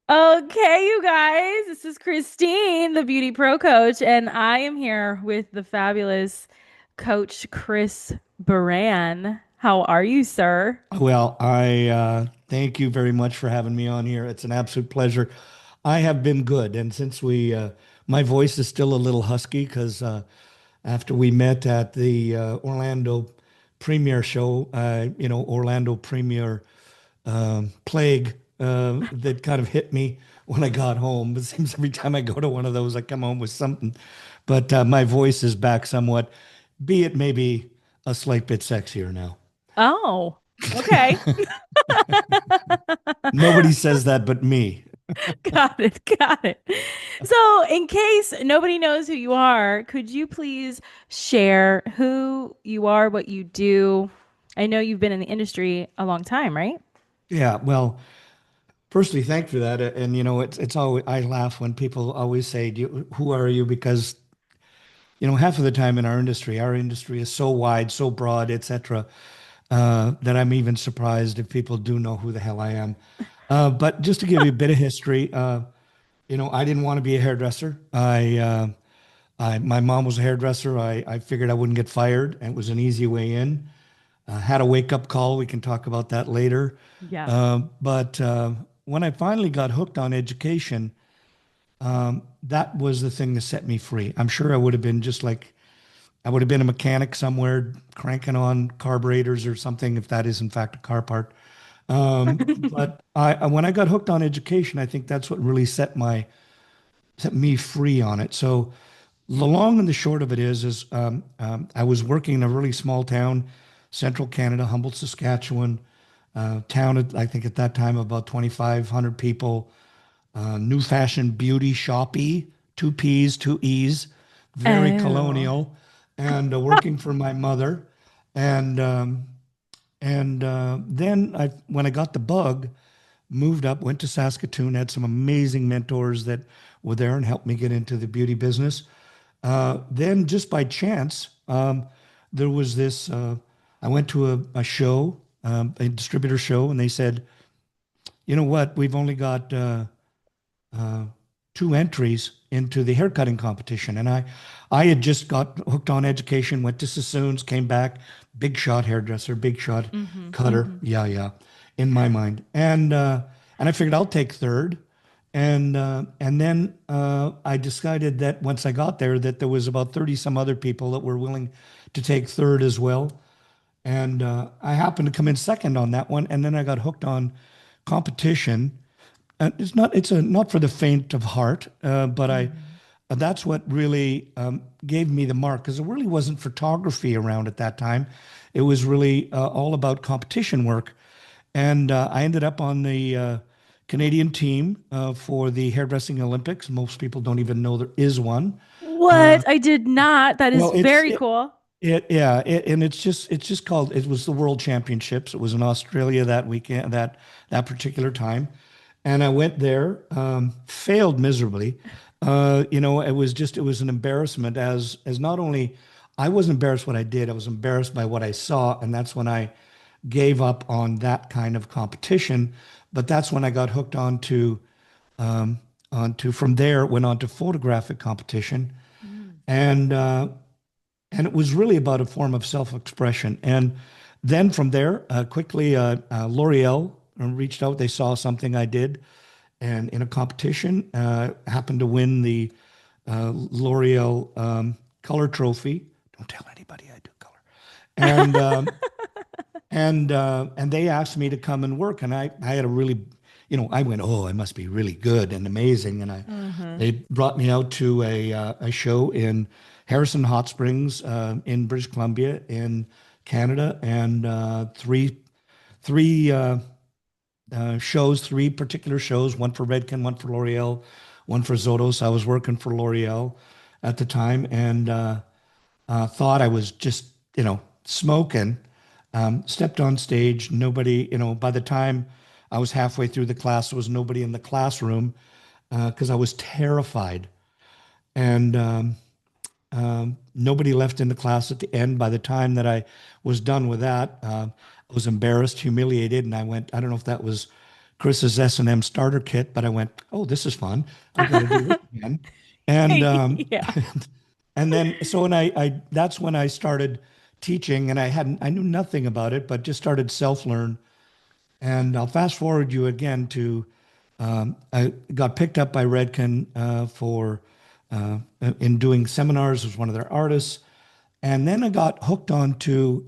Okay, you guys, this is Krystine, the Beauty Pro coach, and I am here with the fabulous coach Chris Baran. How are you, sir? Well, I thank you very much for having me on here. It's an absolute pleasure. I have been good, and since my voice is still a little husky because after we met at the Orlando premiere show, Orlando premiere plague that kind of hit me when I got home. It seems every time I go to one of those, I come home with something. But my voice is back somewhat, be it maybe a slight bit sexier now. Oh, okay. Nobody says that but me. Got it. Got it. So, in case nobody knows who you are, could you please share who you are, what you do? I know you've been in the industry a long time, right? Yeah, well, firstly, thank you for that. And it's always I laugh when people always say, "Who are you?" Because half of the time in our industry is so wide, so broad, etc., that I'm even surprised if people do know who the hell I am. But just to give you a bit of history, I didn't want to be a hairdresser. My mom was a hairdresser. I figured I wouldn't get fired, and it was an easy way in. Had a wake up call. We can talk about that later. Yes. But when I finally got hooked on education, that was the thing that set me free. I'm sure I would have been just like, I would have been a mechanic somewhere cranking on carburetors or something, if that is in fact a car part. But when I got hooked on education, I think that's what really set me free on it. So the long and the short of it is I was working in a really small town, central Canada, Humboldt, Saskatchewan, town, I think at that time about 2,500 people, new fashion beauty shoppy, two P's, two E's, very Oh. colonial, and working for my mother. And then when I got the bug, moved up, went to Saskatoon, had some amazing mentors that were there and helped me get into the beauty business. Then, just by chance, there was this. I went to a show, a distributor show, and they said, "You know what? We've only got uh, two entries into the haircutting competition." And I had just got hooked on education, went to Sassoon's, came back, big shot hairdresser, big shot Mm-hmm. cutter, Mm-hmm. yeah, yeah, in my mind. And I figured I'll take third. And then I decided that once I got there, that there was about 30 some other people that were willing to take third as well. And I happened to come in second on that one. And then I got hooked on competition. And not for the faint of heart, but Mm-hmm. that's what really gave me the mark because there really wasn't photography around at that time. It was really all about competition work. And I ended up on the Canadian team for the hairdressing Olympics. Most people don't even know there is one. What? I did not. That is Well, it's very cool. and it's just called. It was the World Championships. It was in Australia that weekend, that particular time, and I went there, failed miserably. It was an embarrassment as not only I was embarrassed what I did, I was embarrassed by what I saw, and that's when I gave up on that kind of competition. But that's when I got hooked onto from there went on to photographic competition, Mm. and and it was really about a form of self-expression. And then from there, quickly, L'Oreal reached out. They saw something I did, and in a competition, happened to win the L'Oreal color trophy. Don't tell anybody I do color. And and they asked me to come and work, and I had a really, I went, oh, I must be really good and amazing, and Mm-hmm. they brought me out to a show in Harrison Hot Springs in British Columbia in Canada, and three shows, three particular shows, one for Redken, one for L'Oreal, one for Zotos. I was working for L'Oreal at the time, and thought I was just, smoking. Stepped on stage. Nobody, by the time I was halfway through the class, there was nobody in the classroom because I was terrified. And nobody left in the class at the end. By the time that I was done with that, I was embarrassed, humiliated, and I went, I don't know if that was Chris's S&M starter kit, but I went, oh, this is fun. I got to do this again. And Yeah. and then so when I that's when I started teaching, and I knew nothing about it, but just started self-learn. And I'll fast forward you again to I got picked up by Redken for in doing seminars as one of their artists. And then I got hooked on to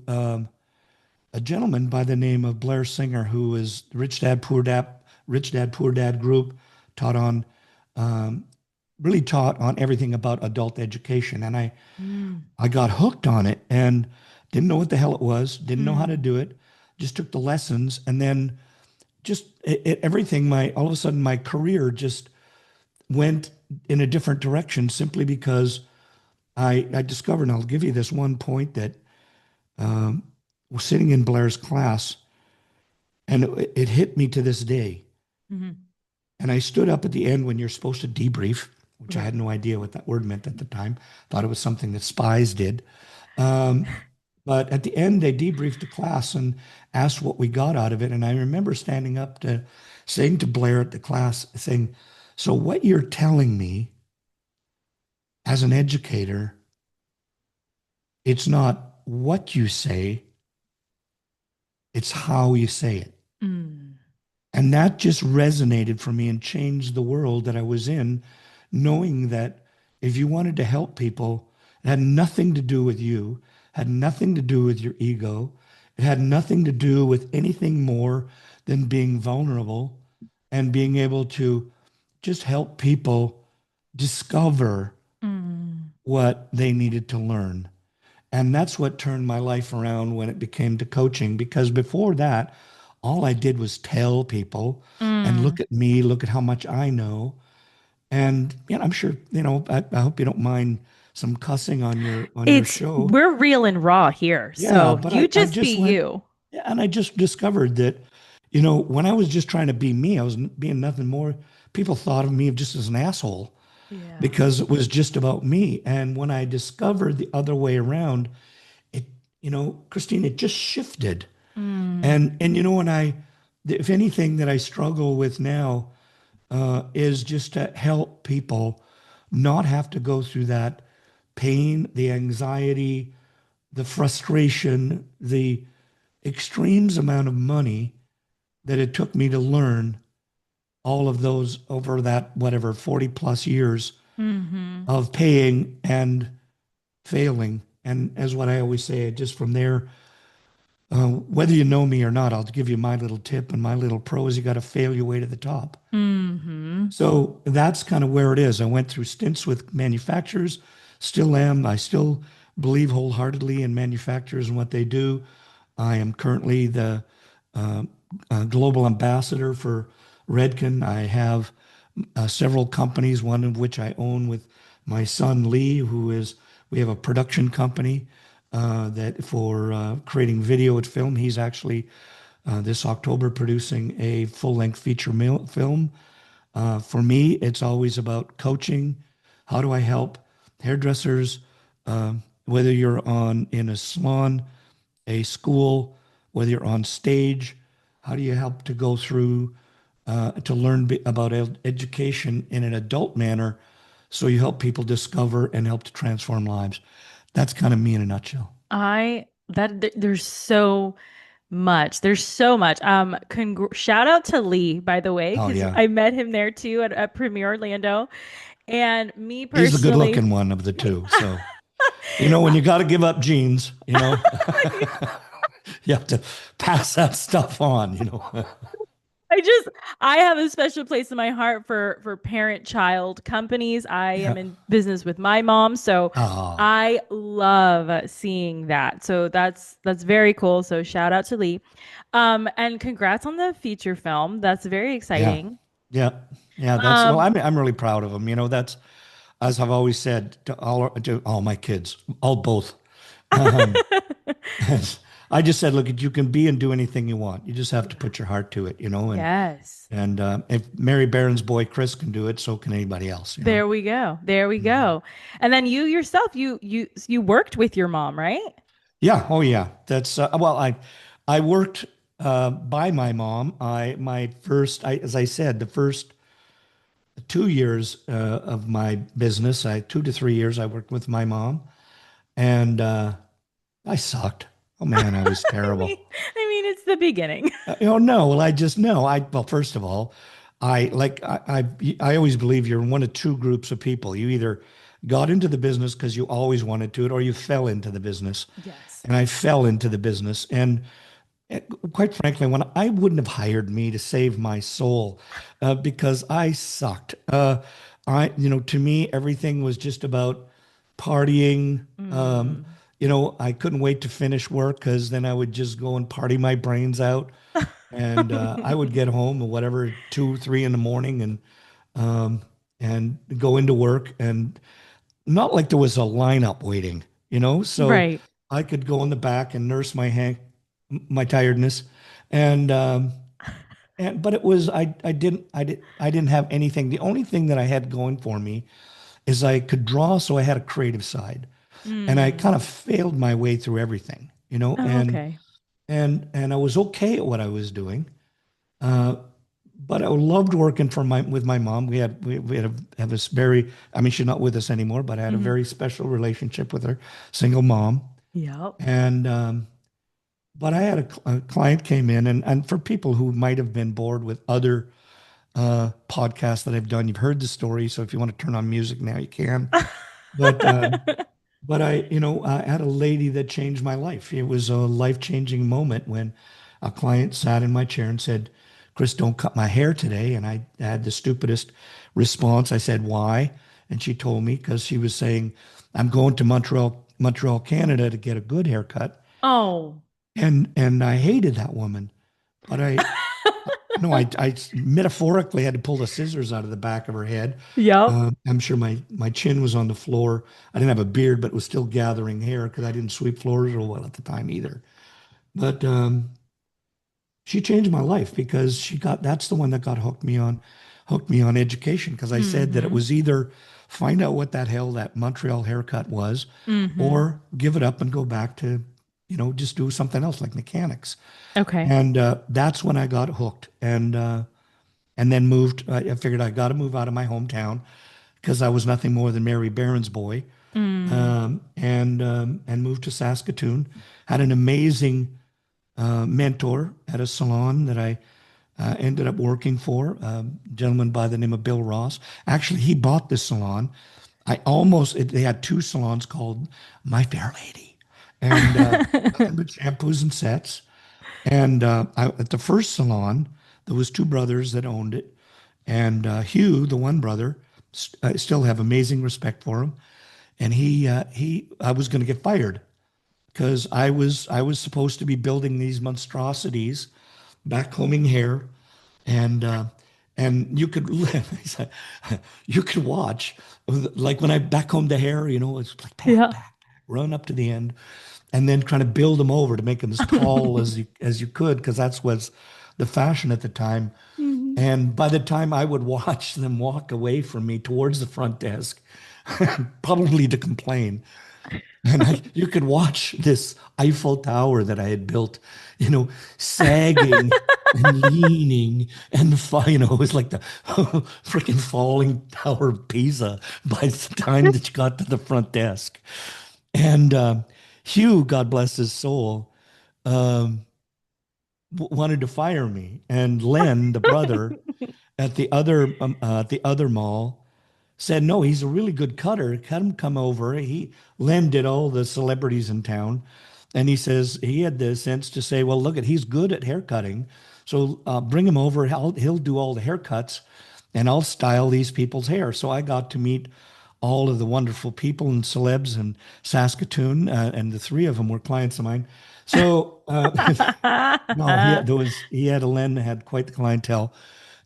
a gentleman by the name of Blair Singer, who is Rich Dad Poor Dad group, taught on um, really taught on everything about adult education. And Mm, I got hooked on it and didn't know what the hell it was, didn't know how to mm. do it, just took the lessons, and then just everything. My all of a sudden my career just went in a different direction simply because I discovered. And I'll give you this one point that was sitting in Blair's class, and it hit me to this day. Mhm. And I stood up at the end when you're supposed to debrief, which I Right. had no idea what that word meant at the time. Thought it was something that spies did. Um, but at the end, they debriefed the class and asked what we got out of it. And I remember standing up to saying to Blair at the class, saying, so what you're telling me as an educator, it's not what you say, it's how you say it. Mm. And that just resonated for me and changed the world that I was in, knowing that if you wanted to help people, it had nothing to do with you, had nothing to do with your ego. It had nothing to do with anything more than being vulnerable and being able to just help people discover Mm. what they needed to learn. And that's what turned my life around when it became to coaching. Because before that, all I did was tell people and Mm. look at me, look at how much I know. And I'm sure, I hope you don't mind some cussing on your show. We're real and raw here. Yeah, So but you I just be just went, you. yeah, and I just discovered that, when I was just trying to be me, I was being nothing more. People thought of me just as an asshole Yeah. because it was just about me. And when I discovered the other way around, it, Krystine, it just shifted. Mm. And when if anything that I struggle with now is just to help people not have to go through that pain, the anxiety, the frustration, the extremes amount of money that it took me to learn all of those over that, whatever, 40 plus years Hmm. of paying and failing. And as what I always say, just from there, whether you know me or not, I'll give you my little tip and my little pro is you got to fail your way to the top. Hmm. So that's kind of where it is. I went through stints with manufacturers, still am. I still believe wholeheartedly in manufacturers and what they do. I am currently the uh, global ambassador for Redken. I have several companies, one of which I own with my son Lee, we have a production company that for creating video and film. He's actually this October producing a full-length feature film. For me, it's always about coaching. How do I help hairdressers, whether you're on in a salon, a school, whether you're on stage, how do you help to go through to learn about education in an adult manner so you help people discover and help to transform lives? That's kind of me in a nutshell. There's so much. There's so much. Shout out to Lee, by the way, Oh, because yeah. I met him there too at Premier Orlando. And me He's the good personally, looking one of the two. So, when you got to give up genes, you have to pass that stuff on. I just I have a special place in my heart for parent-child companies. I am Yeah. in business with my mom, so Ah, I love seeing that. So that's very cool. So shout out to Lee. And congrats on the feature film. That's very yeah. exciting. Yeah. Yeah. Well, Um, I'm really proud of him. That's, as I've always said to all my kids, all both. Um, I just said, look, you can be and do anything you want. You just have to yeah. put your heart to it. Yes. And if Mary Barron's boy Chris can do it, so can anybody else. There we go. There we Mhm. go. And then you yourself, you worked with your mom, right? Yeah. Oh, yeah. That's well, I worked. by my mom. As I said, the first 2 years of my business, 2 to 3 years, I worked with my mom, and I sucked. Oh man, I was I mean, terrible. it's the beginning. No. Well, I just know. Well, first of all, I always believe you're in one of two groups of people. You either got into the business because you always wanted to it, or you fell into the business. Yes. And I fell into the business. And quite frankly, when I wouldn't have hired me to save my soul, because I sucked. To me, everything was just about partying. Mm. I couldn't wait to finish work because then I would just go and party my brains out. And I would get home at whatever 2, 3 in the morning and go into work, and not like there was a lineup waiting. So Right. I could go in the back and nurse my tiredness, and but it was I didn't have anything. The only thing that I had going for me is I could draw, so I had a creative side, and I Mm. kind of failed my way through everything, Oh, okay. and I was okay at what I was doing. Uh, but I loved working with my mom. We have this very, I mean, she's not with us anymore, but I had a Hmm. very special relationship with her, single mom. Yep. And but I had a client came in, and for people who might have been bored with other podcasts that I've done, you've heard the story. So if you want to turn on music now, you can. But I had a lady that changed my life. It was a life-changing moment when a client sat in my chair and said, "Chris, don't cut my hair today." And I had the stupidest response. I said, "Why?" And she told me because she was saying, "I'm going to Montreal, Canada to get a good haircut." Oh. And I hated that woman. But no, I metaphorically had to pull the scissors out of the back of her head. Yep. I'm sure my chin was on the floor. I didn't have a beard, but was still gathering hair because I didn't sweep floors real well at the time either. But she changed my life because that's the one that got hooked me on education because I said that it Mm-hmm. was either find out what that hell that Montreal haircut was, Mm-hmm. or give it up and go back to just do something else like mechanics. Okay. And that's when I got hooked, and then moved. I figured I got to move out of my hometown because I was nothing more than Mary Barron's boy, Mm. and moved to Saskatoon. Had an amazing mentor at a salon that I ended up working for, a gentleman by the name of Bill Ross. Actually, he bought this salon. They had two salons called My Fair Lady, and nothing but shampoos and sets. And at the first salon, there was two brothers that owned it, and Hugh, the one brother, I still have amazing respect for him. And I was going to get fired because I was supposed to be building these monstrosities, backcombing hair, and you could you could watch like when I backcombed the hair, it's like Yeah. run up to the end, and then trying to build them over to make them as tall as you could because that's what's the fashion at the time. Mhm. And by the time I would watch them walk away from me towards the front desk, probably to complain, and you could watch this Eiffel Tower that I had built, sagging and leaning, and it was like the freaking falling Tower of Pisa by the time that you got to the front desk. And Hugh, God bless his soul, um, wanted to fire me, and Len, the brother, at the other mall said, no, he's a really good cutter. Had him come over. Len did all the celebrities in town. And he says he had the sense to say, well, look, he's good at hair cutting. So bring him over. He'll do all the haircuts and I'll style these people's hair. So I got to meet all of the wonderful people and celebs in Saskatoon. And the three of them were clients of mine. So no, Len had quite the clientele.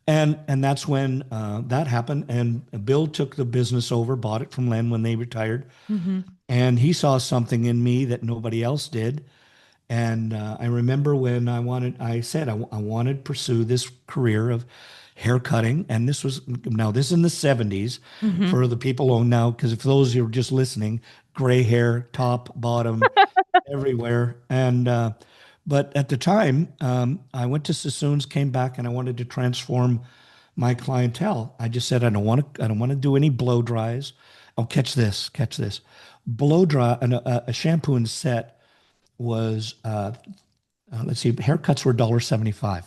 And that's when that happened. And Bill took the business over, bought it from Len when they retired. Hmm. And he saw something in me that nobody else did. And I remember when I said I wanted to pursue this career of hair cutting. And this is in the 70s Hmm. for the people who now, because for those who are just listening, gray hair, top, bottom, everywhere. And But at the time, I went to Sassoon's, came back, and I wanted to transform my clientele. I just said, I don't want to do any blow dries. Oh, catch this. Blow dry, a shampoo and set was, let's see, haircuts were $1.75.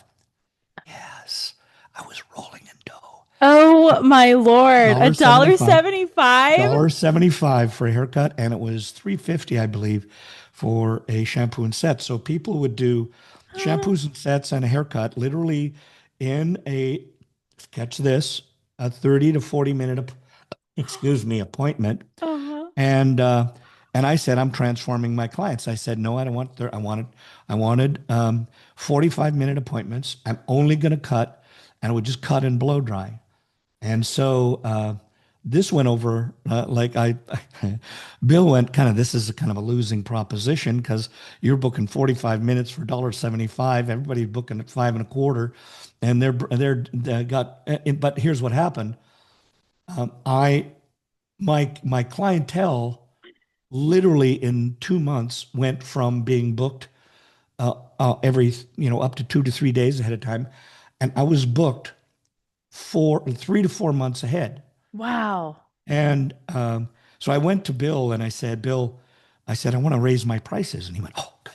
Yes, I was rolling in dough. Oh my Lord. A dollar 75 75? $1.75 for a haircut, and it was 350, I believe, for a shampoo and set. So people would do shampoos and sets and a haircut literally in a, catch this, a 30 to 40 minute, excuse me, appointment. Uh-huh. And and I said, I'm transforming my clients. I said, no, I don't want I wanted 45-minute appointments. I'm only going to cut, and I would just cut and blow dry. And so this went over like Bill went kind of, this is a kind of a losing proposition because you're booking 45 minutes for $1.75. Everybody's booking at five and a quarter, and they got. But here's what happened. I my clientele literally in 2 months went from being booked every up to 2 to 3 days ahead of time, and I was booked for 3 to 4 months ahead. Wow. And so I went to Bill and I said, Bill, I said, I want to raise my prices. And he went, oh, good.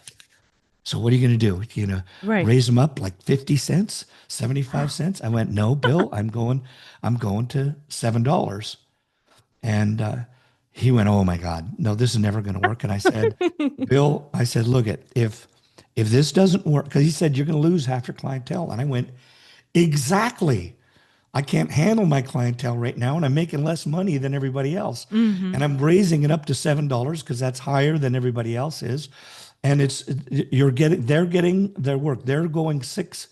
So what are you going to do? You know, Right. raise them up like 50 cents, 75 cents? I went, no, Bill, I'm going to $7. And he went, oh my God, no, this is never going to work. And I said, Bill, I said, look at if this doesn't work, because he said, you're going to lose half your clientele. And I went, exactly. I can't handle my clientele right now, and I'm making less money than everybody else. Hmm. And I'm raising it up to $7 because that's higher than everybody else is. And they're getting their work. They're going six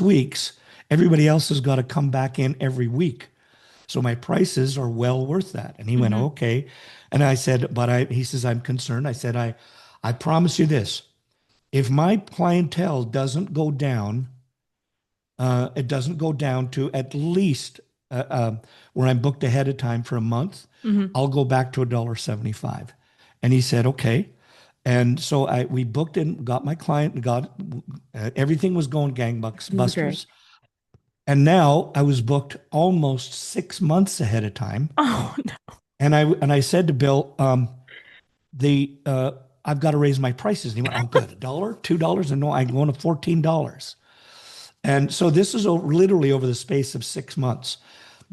weeks. Everybody else has got to come back in every week. So my prices are well worth that. And he went, Hmm. okay. And I said, he says, I'm concerned. I said, I promise you this. If my clientele doesn't go down, it doesn't go down to at least where I'm booked ahead of time for a month, Hmm. I'll go back to $1.75. And he said, okay. And so we booked and got my client and got everything was going This is great. gangbusters. And now I was booked almost 6 months ahead of time. Oh no. And I said to Bill, the I've got to raise my prices. And he went, oh, good, $1, $2, and no, I'm going to $14. And so this is literally over the space of 6 months.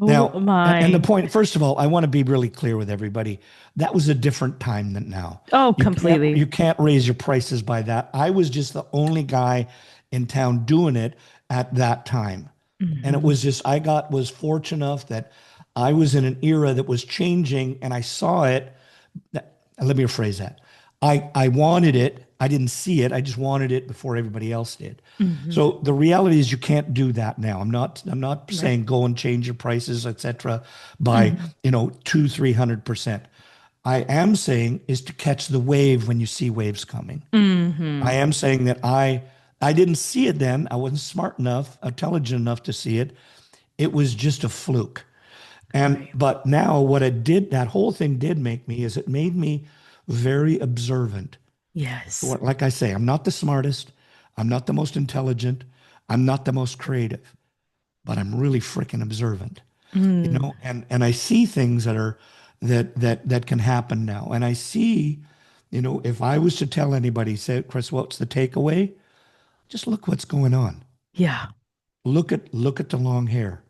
Oh Now, and the my. point, first of all, I want to be really clear with everybody. That was a different time than now. Oh, You completely. can't raise your prices by that. I was just the only guy in town doing it at that time. And it Hmm. was just was fortunate enough that I was in an era that was changing and I saw it. Let me rephrase that. I wanted it. I didn't see it. I just wanted it before everybody else did. Hmm. So the reality is you can't do that now. I'm not Right. saying go and change your prices, etc., by, Hmm. 200-300%. I am saying is to catch the wave when you see waves coming. I Hmm. am saying that I didn't see it then. I wasn't smart enough, intelligent enough to see it. It was just a fluke. And Right. but now what it did, that whole thing did make me is it made me very observant. Yes. Like I say, I'm not the smartest, I'm not the most intelligent, I'm not the most creative, but I'm really freaking observant. Mm. And I see things that can happen now. And I see, if I was to tell anybody, say, Chris, what's the takeaway? Just look what's going on. Yeah. Look at the long hair.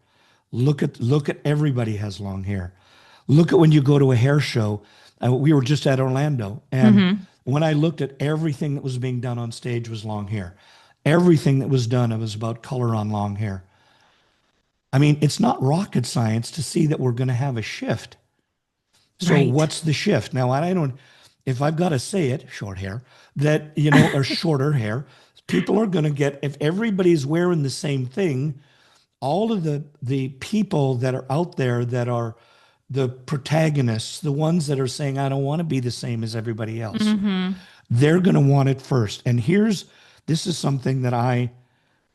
Look at everybody has long hair. Look at when you go to a hair show. We were just at Orlando, and Hmm. when I looked at everything that was being done on stage was long hair. Everything that was done, it was about color on long hair. I mean, it's not rocket science to see that we're going to have a shift. So Right. what's the shift? Now, I don't, if I've got to say it, short hair, that, or shorter hair, people are going to get, if everybody's wearing the same thing, all of the people that are out there that are the protagonists, the ones that are saying, I don't want to be the same as everybody else, Hmm. they're going to want it first. And this is something that I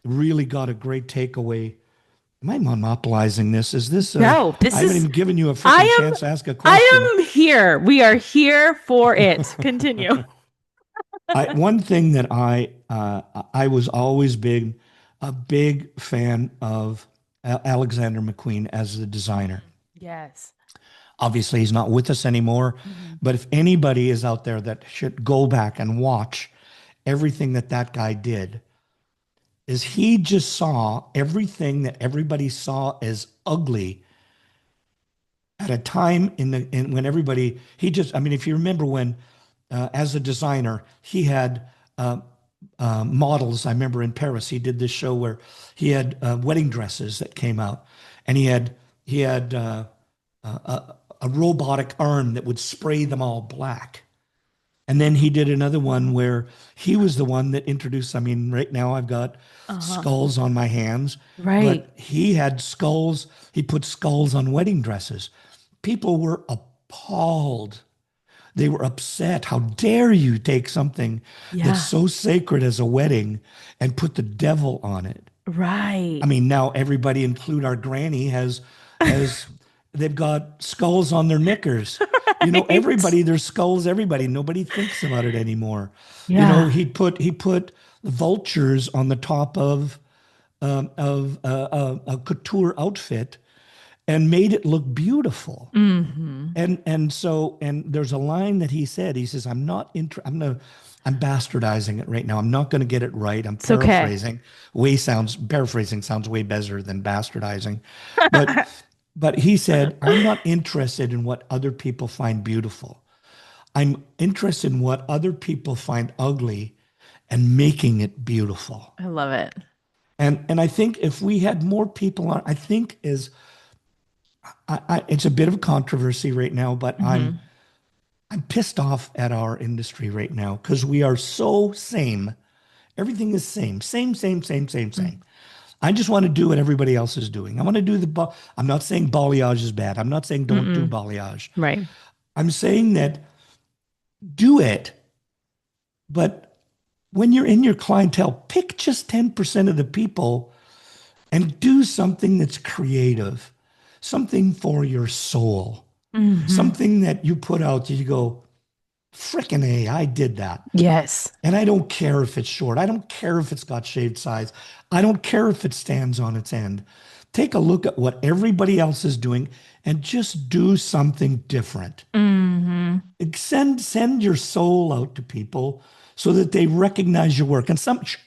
really got a great takeaway. Am I monopolizing this? No, I this haven't is, even given you a I freaking chance to ask a question. I am here. We are here for it. Continue. One thing that I was always a big fan of Alexander McQueen as the designer. Yes. Obviously, he's not with us anymore, Mhm. but if anybody is out there that should go back and watch everything that that guy did, is he just saw everything that everybody saw as ugly at a time when everybody he just I mean if you remember when as a designer he had models. I remember in Paris he did this show where he had wedding dresses that came out, and he had a robotic arm that would spray them all black. And then he did another one where he was the one that introduced. I mean, right now I've got Uh-huh. skulls on my hands, Right. but he had skulls. He put skulls on wedding dresses. People were appalled. They were upset. How dare you take something that's Yeah. so sacred as a wedding and put the devil on it? I Right. mean, now everybody, include our granny, has they've got skulls on their knickers. You know, Right. everybody, there's skulls, everybody. Nobody thinks about it anymore. You know, Yeah. he put vultures on the top of a couture outfit and made it look beautiful. Hmm. And there's a line that he said. He says, I'm bastardizing it right now. I'm not going to get it right. I'm It's okay. paraphrasing. Paraphrasing sounds way better than bastardizing. But but he said, I'm not interested in what other people find beautiful. I'm interested in what other people find ugly and making it beautiful. I love it. And I think if we had more people on, I think is it's a bit of a controversy right now, but I'm Hmm. I'm pissed off at our industry right now because we are so same. Everything is same. I just want to do what everybody else is doing. I want to do I'm not saying balayage is bad. I'm not saying don't do Mm-mm. balayage. Right. I'm saying that do it, but when you're in your clientele, pick just 10% of the people and do something that's creative, something for your soul, Hmm. something that you put out, you go, frickin' A, I did that. Yes. And I don't care if it's short. I don't care if it's got shaved sides. I don't care if it stands on its end. Take a look at what everybody else is doing and just do something different. Hmm. Send your soul out to people so that they recognize your work. And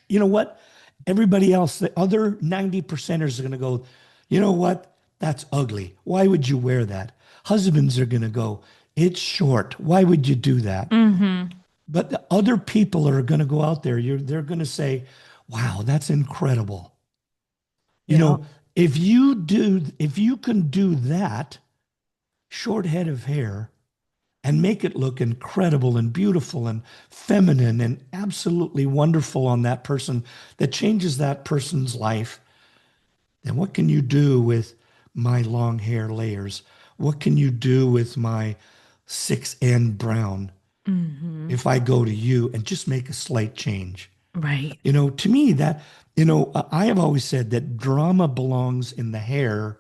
you know what? Everybody else, the other 90 percenters are going to go, you know what? That's ugly. Why would you wear that? Husbands are going to go, it's short. Why would you do that? Hmm. But the other people are going to go out there. They're going to say, wow, that's incredible. You Yeah. know, if you can do that short head of hair and make it look incredible and beautiful and feminine and absolutely wonderful on that person that changes that person's life, then what can you do with my long hair layers? What can you do with my 6N brown Hmm. if I go to you and just make a slight change? Right. You know, to me, I have always said that drama belongs in the hair.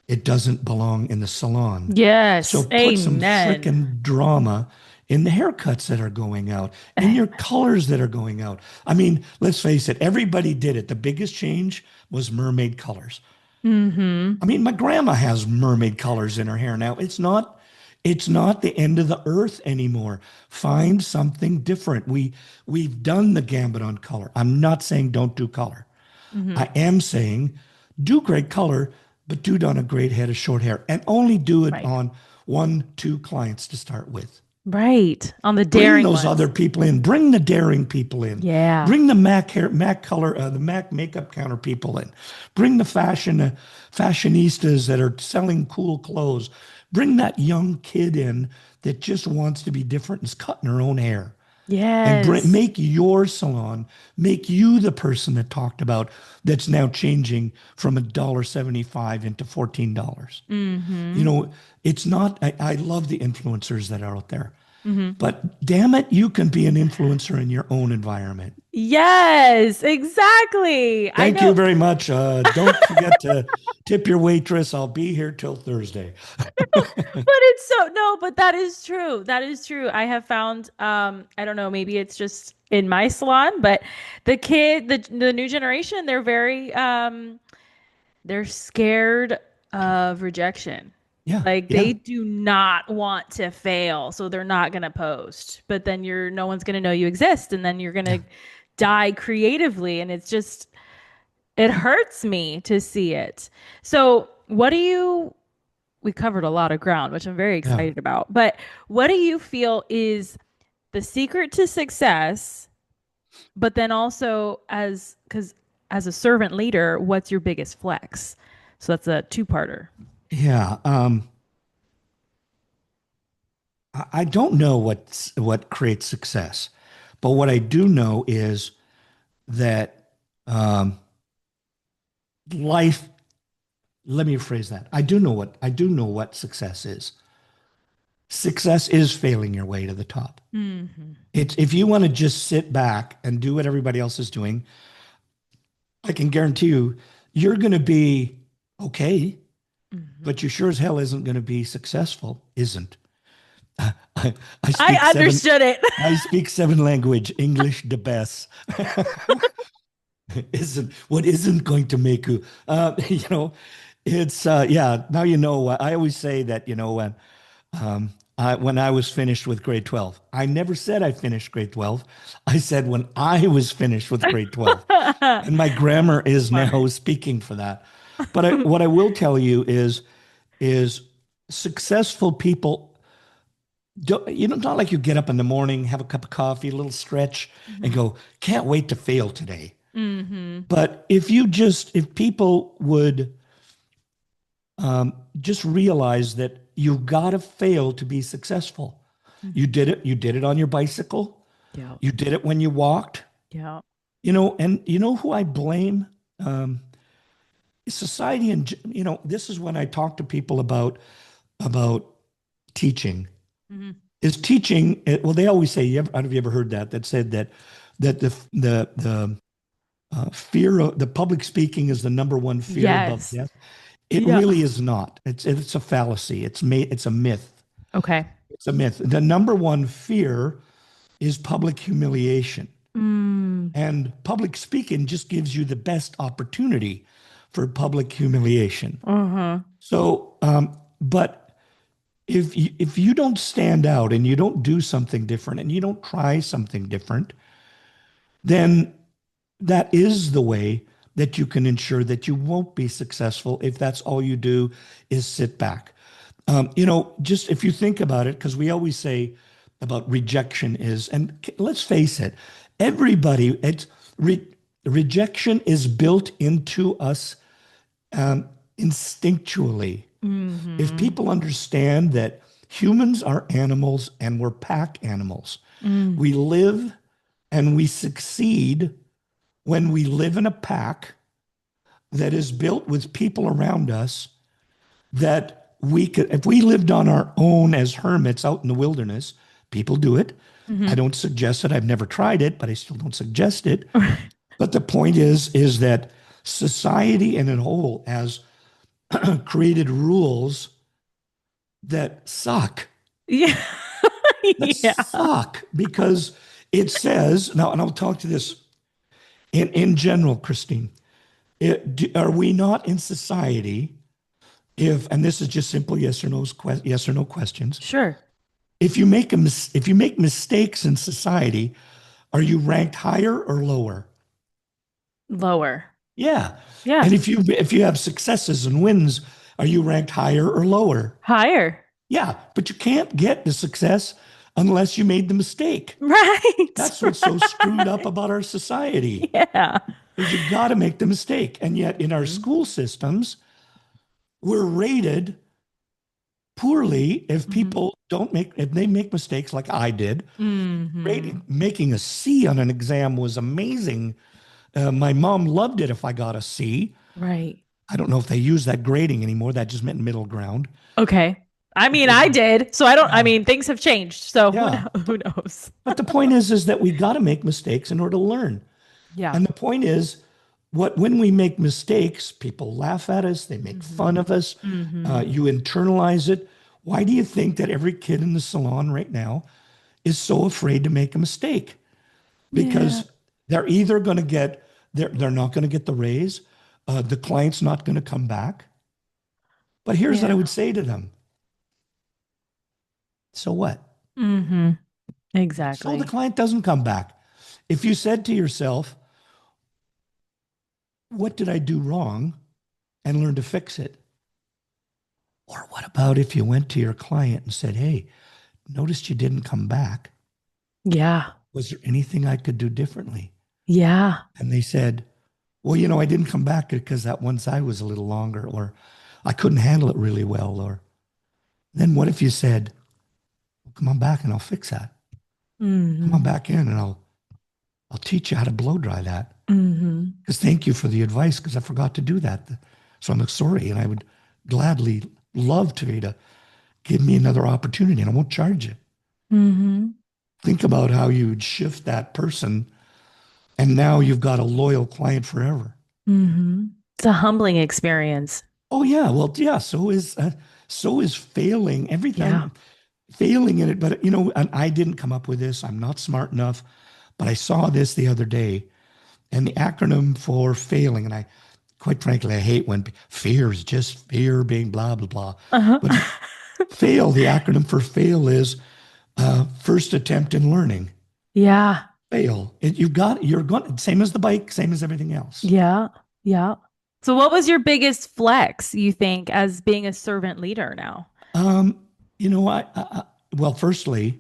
It doesn't belong in the salon. So Yes. put some Amen. frickin' drama in the haircuts that are going out, in your colors that are going out. I mean, let's face it, everybody did it. The biggest change was mermaid colors. Hmm. I mean, my grandma has mermaid colors in her hair now. It's not the end of the earth anymore. Find something different. We've done the gambit on color. I'm not saying don't do color. Hmm. I am saying do great color, but do it on a great head of short hair and only do it Right. on one, two clients to start with. Right. On the Bring daring those other ones. people in. Bring the daring people in. Yeah. Bring the Mac color, the Mac makeup counter people in. Bring the fashionistas that are selling cool clothes. Bring that young kid in that just wants to be different and is cutting her own hair. And Yes. make your salon, make you the person that talked about that's now changing from $1.75 into $14. You Hmm. know, it's not, I love the influencers that are out there. Hmm. But damn it, you can be an influencer in your own environment. Yes, exactly. I Thank you know. very much. Don't forget to Tip your waitress. I'll be here till Thursday. But it's so no, but that is true. That is true. I have found I don't know, maybe it's just in my salon, but the new generation, they're scared of rejection. Yeah, Like yeah, they do not want to fail, so they're not going to post. But then no one's going to know you exist and then you're going yeah, to die creatively and it hurts me to see it. So, we covered a lot of ground, which I'm very yeah. excited about. But what do you feel is the secret to success? But then also because as a servant leader, what's your biggest flex? So that's a two-parter. Yeah. I don't know what creates success, but what I do know is that life. Let me rephrase that. I do know what success is. Success is failing your way to the top. Hmm. It's if you want to just sit back and do what everybody else is doing, I can guarantee you, you're going to be okay, Hmm. but you sure as hell isn't going to be successful. Isn't. I, I I speak seven. understood it. I speak seven language, English the best. Isn't going to make you, it's yeah. Now you know. I always say that when I was finished with grade 12, I never said I finished grade 12. I said when I was finished with grade 12, and my grammar is Smart. now speaking for that. But what I will tell you is successful people not like you get up in the morning, have a cup of coffee, a little stretch, and Hmm. go, can't wait to fail today. Hmm. But if people would just realize that you've got to fail to be successful. You did it on your bicycle. Yeah. You did it when you walked, Yeah. and you know who I blame? Um, Society. And, this is when I talk to people about teaching. Hmm. Is teaching, well, they always say, have you ever heard that said that the fear of the public speaking is the number one fear above Yes. death. It Yeah. really is not. It's a fallacy. It's a myth. Okay. It's a myth. The number one fear is public humiliation. Mm. And public speaking just gives you the best opportunity for public humiliation. Uh-huh. So, but if you don't stand out and you don't do something different and you don't try something different, then that is the way that you can ensure that you won't be successful if that's all you do is sit back. Just if you think about it, because we always say about rejection is, and let's face it, everybody, re, rejection is built into us instinctually. If Hmm. people understand that humans are animals and we're pack animals, Mm. we live and we succeed when we live in a pack that is built with people around us that we could, if we lived on our own as hermits out in the wilderness, people do it. I Hmm. don't suggest it. I've never tried it, but I still don't suggest it. But the point is that society in a whole has created rules that suck, Yeah. that Yeah. suck because it says now, and I'll talk to this in general, Krystine. Are we not in society if, and this is just simple yes or no questions. Sure. If you make mistakes in society, are you ranked higher or lower? Lower. Yeah. Yeah. And if you have successes and wins, are you ranked higher or lower? Higher. Yeah, but you can't get the success unless you made the mistake. Right. That's what's so screwed up Right. about our society Yeah. is you got to make the mistake. And yet in our Mhm. school systems, we're rated poorly Mhm. if they make mistakes like I did. Mhm. Making a C on an exam was amazing. My mom loved it if I got a C. Right. I don't know if they use that grading anymore. That just meant middle ground. Okay. I mean, It- I did. So I yeah, mean, things have changed. So yeah. who knows? But the point is that we got to make mistakes in order to learn. Yeah. And the point is, when we make mistakes, people laugh at us, they make fun Mm-hmm. of us, Mm-hmm. you internalize it. Why do you think that every kid in the salon right now is so afraid to make a mistake? Yeah. Because they're either going to get they're not going to get the raise, the client's not going to come back. But here's what I Yeah. would say to them: so what? Mm-hmm. So the Exactly. client doesn't come back. If you said to yourself, "What did I do wrong?" and learn to fix it. Or what about if you went to your client and said, "Hey, noticed you didn't come back. Yeah. Was there anything I could do differently?" Yeah. And they said, "Well, I didn't come back because that one side was a little longer, or I couldn't handle it really well." Or then what if you said, "Well, come on back and I'll fix that. Come on Mm-hmm. back in and I'll teach you how to blow dry that. Mm-hmm. Because thank you for the advice because I forgot to do that. So I'm sorry, and I would gladly love to you to give me another opportunity and I won't charge you." Mm-hmm. Think about how you'd shift that person, and now you've got a loyal client forever. Mm-hmm. It's a humbling experience. Oh yeah, well yeah. So is failing. Yeah. Everything failing in it. But and I didn't come up with this. I'm not smart enough. But I saw this the other day, and the acronym for failing. And quite frankly, I hate when fear is just fear being blah blah blah. Uh-huh. But fail. The acronym for fail is first attempt in learning. Yeah. Fail. You're going same as the bike, same as everything else. Yeah. Yeah. So what was your biggest flex, you think, as being a servant leader now? Um, well, firstly,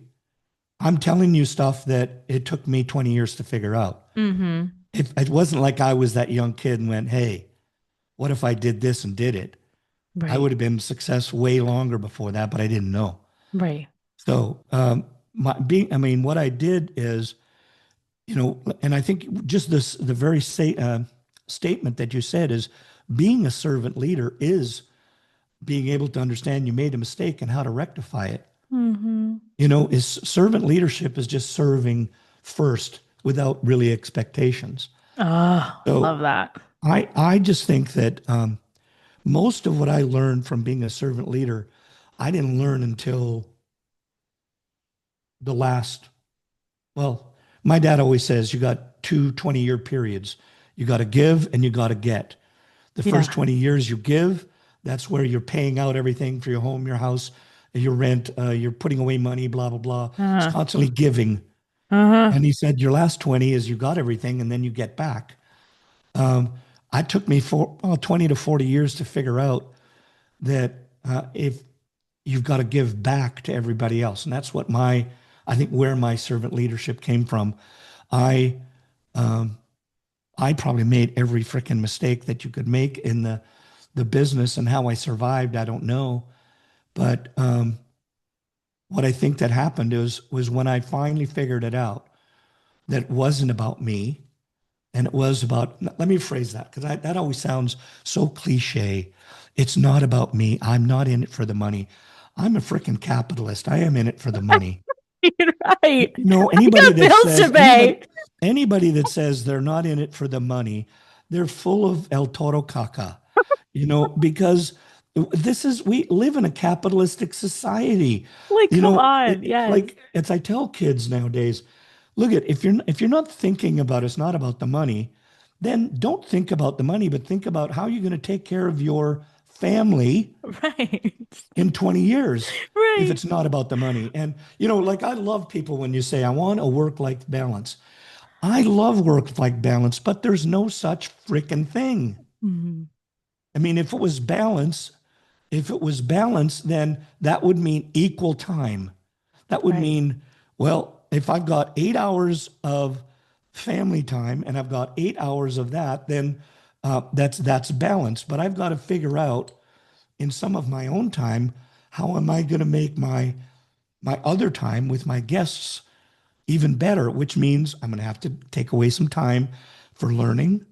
I'm telling you stuff that it took me 20 years to figure out. Mm-hmm. It wasn't like I was that young kid and went, "Hey, what if I did this and did it?" I Right. would have been success way longer before that, but I didn't know. Right. So, I mean, what I did is, and I think just the very statement that you said is being a servant leader is being able to understand you made a mistake and how to rectify it. Mm-hmm. Is servant leadership is just serving first without really expectations. Oh, love So that. I just think that most of what I learned from being a servant leader, I didn't learn until the last, well, my dad always says you got two 20-year periods. You got to give and you got to get. The first Yeah. 20 years you give, that's where you're paying out everything for your home, your house, your rent, you're putting away money, blah, blah, blah. It's Uh-huh. constantly giving. Uh-huh. And he said, your last 20 is you got everything and then you get back. Um, I took me 20 to 40 years to figure out that if you've got to give back to everybody else. And that's what I think where my servant leadership came from. I, um, I probably made every freaking mistake that you could make in the business, and how I survived, I don't know. But what I think that happened was when I finally figured it out, that it wasn't about me. And it was about, let me phrase that because that always sounds so cliche. It's not about me. I'm not in it for the money. I'm a freaking capitalist. I am in it for the money. Right. I Anybody got that bills to says pay. anybody that says they're not in it for the money, they're full of El Toro caca. Because we live in a capitalistic society. Like, come on. Yes. Like as I tell kids nowadays, look at if you're not thinking about it's not about the money, then don't think about the money, but think about how you're going to take care of your family Right. in 20 years if Right. it's not about the money. And like I love people when you say I want a work-life balance. I love work-life balance, but there's no such freaking thing. Mhm. I mean, if it was balance, then that would mean equal time. That would Right. mean, well, if I've got 8 hours of family time and I've got 8 hours of that, then that's balance. But I've got to figure out in some of my own time, how am I going to make my other time with my guests even better? Which means I'm going to have to take away some time for learning,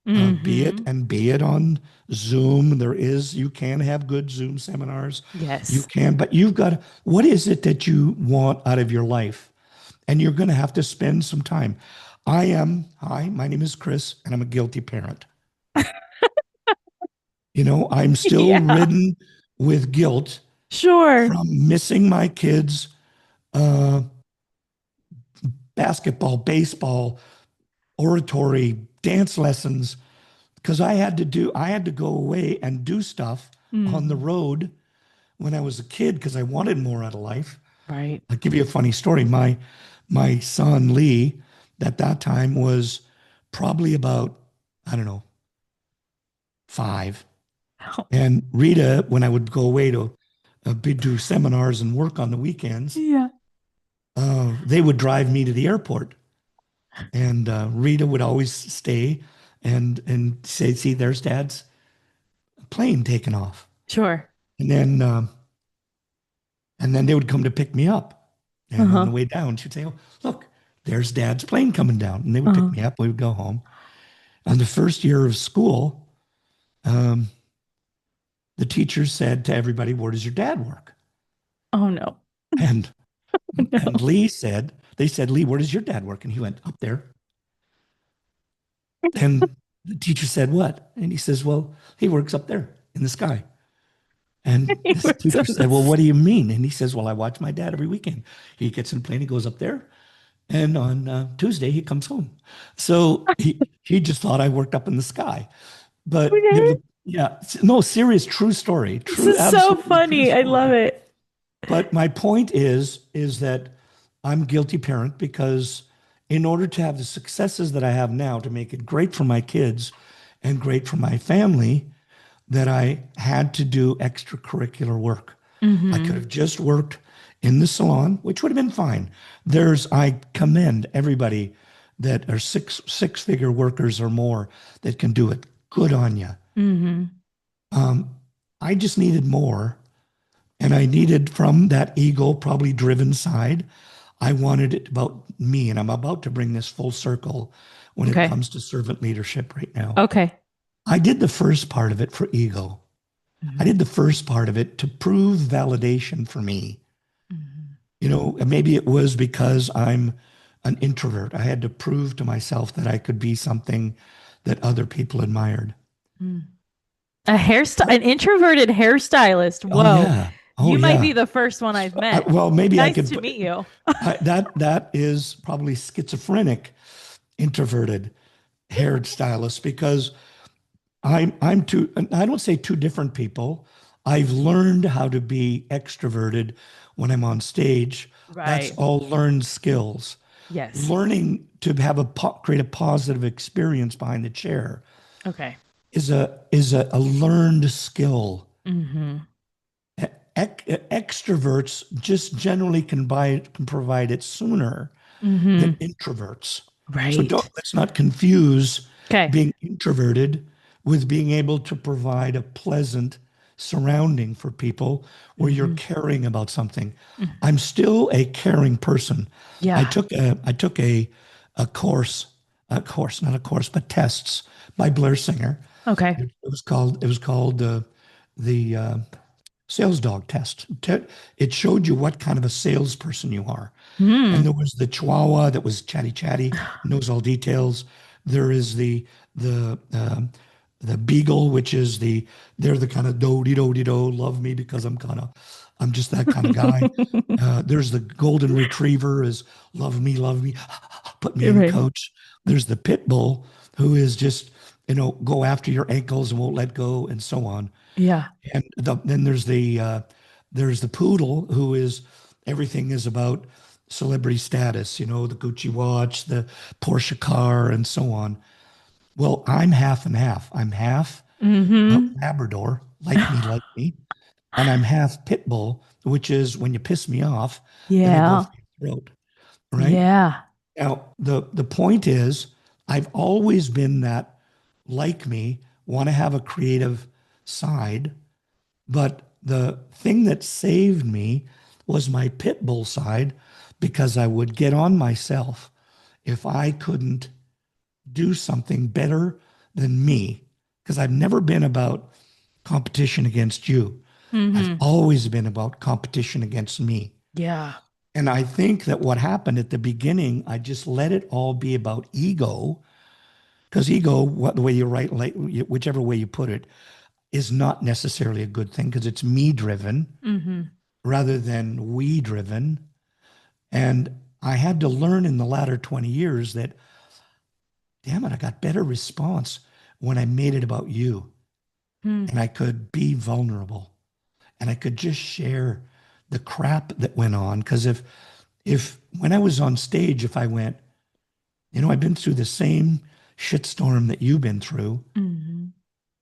Hmm. be it on Zoom. You can have good Zoom seminars. You Yes. can, but what is it that you want out of your life? And you're going to have to spend some time. Hi, my name is Chris, and I'm a guilty parent. I'm still Yeah. ridden with guilt Sure. from missing my kids' uh, basketball, baseball, oratory, dance lessons, because I had to go away and do stuff on the Mm, road when I was a kid because I wanted more out of life. right. I'll give you a funny story. My son Lee at that time was probably about, I don't know, 5. And Rita, when I would go away to do seminars and work on the weekends, Yeah. they would drive me to the airport. And Rita would always stay and say, "See, there's Dad's plane taking off." Sure. And then they would come to pick me up. And on the Uh-huh. way down, she'd say, "Oh, look, there's Dad's plane coming down." And they would pick Uh-huh. me up. We would go home. On the first year of school, um, the teacher said to everybody, "Where does your dad work?" Oh no. And No. they said, "Lee, where does your dad work?" And he went, "Up there." And the teacher said, "What?" And he says, "Well, he works up there in the sky." And He this works teacher on said, "Well, this. what do you mean?" And he says, "Well, I watch my dad every weekend. He gets in a plane, he goes up there, and on Tuesday he comes home." So he just thought I worked up in the sky. But Okay. yeah, no, serious, true story, This true, is so absolutely true funny. I love story. it. But my point is that I'm guilty parent because in order to have the successes that I have now, to make it great for my kids and great for my family, that I had to do extracurricular work. I could Mm-hmm. have just worked in the salon, which would have been fine. I commend everybody that are six figure workers or more that can do it. Good on you. Mm-hmm. I just needed more. And I needed from that ego, probably driven side, I wanted it about me. And I'm about to bring this full circle when it Okay. comes to servant leadership right now. Okay. I did the first part of it for ego. I Mm-hmm. did the first part of it to prove validation for me. Mm-hmm. Maybe it was because I'm an introvert. I had to prove to myself that I could be something that other people admired. But, An introverted hairstylist. oh Whoa. yeah, oh You might be yeah. the first one I've met. Well, maybe I Nice could to put meet you. that is probably schizophrenic, introverted hairstylist because I'm two. I don't say two different people. I've learned how to be extroverted when I'm on stage. That's Right. all learned skills. Yes. Learning to have create a positive experience behind the chair Okay. is a learned skill. Mm-hmm. Extroverts just generally can provide it sooner than Mm-hmm. introverts. So don't Right. let's not confuse Okay. being introverted with being able to provide a pleasant surrounding for people where you're Mm-hmm. caring about something. Mm-hmm. I'm still a caring person. Yeah. I took a course, not a course, but tests by Blair Singer. Okay. It was called the sales dog test. It showed you what kind of a salesperson you are. And Hmm. there was the Chihuahua that was chatty chatty, knows all details. There is the Beagle, which is they're the kind of do, love me because I'm just that kind of guy. There's the Golden Retriever is love me, put me in, Right. coach. There's the Pit Bull who is just go after your ankles and won't let go and so on. Yeah. And then there's the poodle who is everything is about celebrity status, the Gucci watch, the Porsche car, and so on. Well, I'm half and half. I'm half Mm-hmm. Labrador, like me, and I'm half pit bull, which is when you piss me off, then I go Yeah. for your throat, right? Yeah. Now, the point is, I've always been that like me, want to have a creative side, but the thing that saved me was my pit bull side because I would get on myself if I couldn't do something better than me. Because I've never been about competition against you. I've Mm-hmm. always been about competition against me. Yeah. And I think that what happened at the beginning, I just let it all be about ego because ego, what the way you write, like whichever way you put it, is not necessarily a good thing because it's me driven Mm-hmm. rather than we driven. And I had to learn in the latter 20 years that, damn it, I got better response when I made it about you Hmm. and I could be vulnerable and I could just share the crap that went on. Because if when I was on stage, if I went, I've been through the same shitstorm that you've been through, Mm-hmm.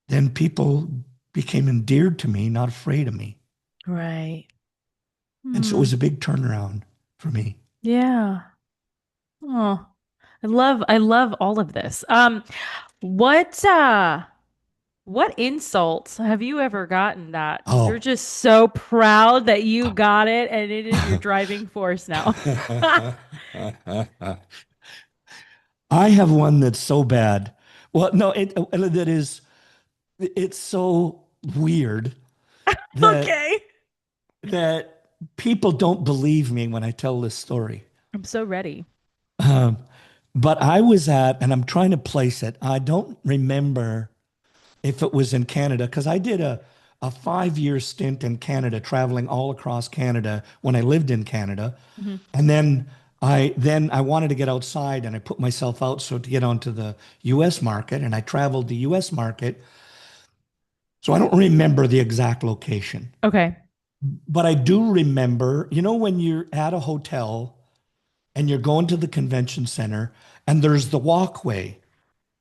then people became endeared to me, not afraid of me. Right. And so it Hmm. was a big turnaround for me. Yeah. Oh, I love all of this. What what insults have you ever gotten that you're Oh, just so proud that you got it and it is your driving force now? I have one that's so bad. Well, no, it's so weird that Okay. that people don't believe me when I tell this story. I'm so ready. Um, but I was at, and I'm trying to place it. I don't remember if it was in Canada because I did a 5 year stint in Canada, traveling all across Canada when I lived in Canada, Hmm. and then I wanted to get outside, and I put myself out so to get onto the U.S. market, and I traveled the U.S. market. So I don't remember the exact location, Okay. but I do remember, when you're at a hotel and you're going to the convention center and there's the walkway,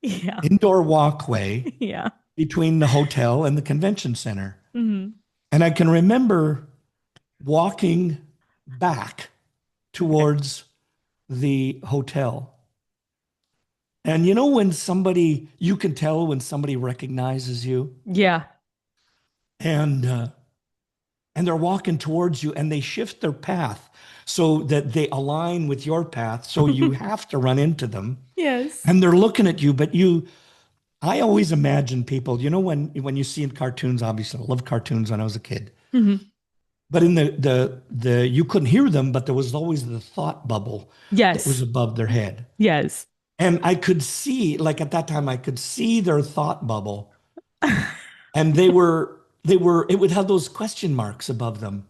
Yeah. indoor walkway Yeah. between the hotel and the convention center. Hmm. And I can remember walking back Okay. towards the hotel. And when you can tell when somebody recognizes you Yeah. and they're walking towards you and they shift their path so that they align with your path. So you have to run into them Yes. and they're looking at you, but I always imagine people, when you see in cartoons, obviously I love cartoons when I was a kid, Hmm. but in the you couldn't hear them, but there was always the thought bubble that was Yes. above their head. Yes. And I could see, like at that time, I could see their thought bubble and they were it would have those question marks above them.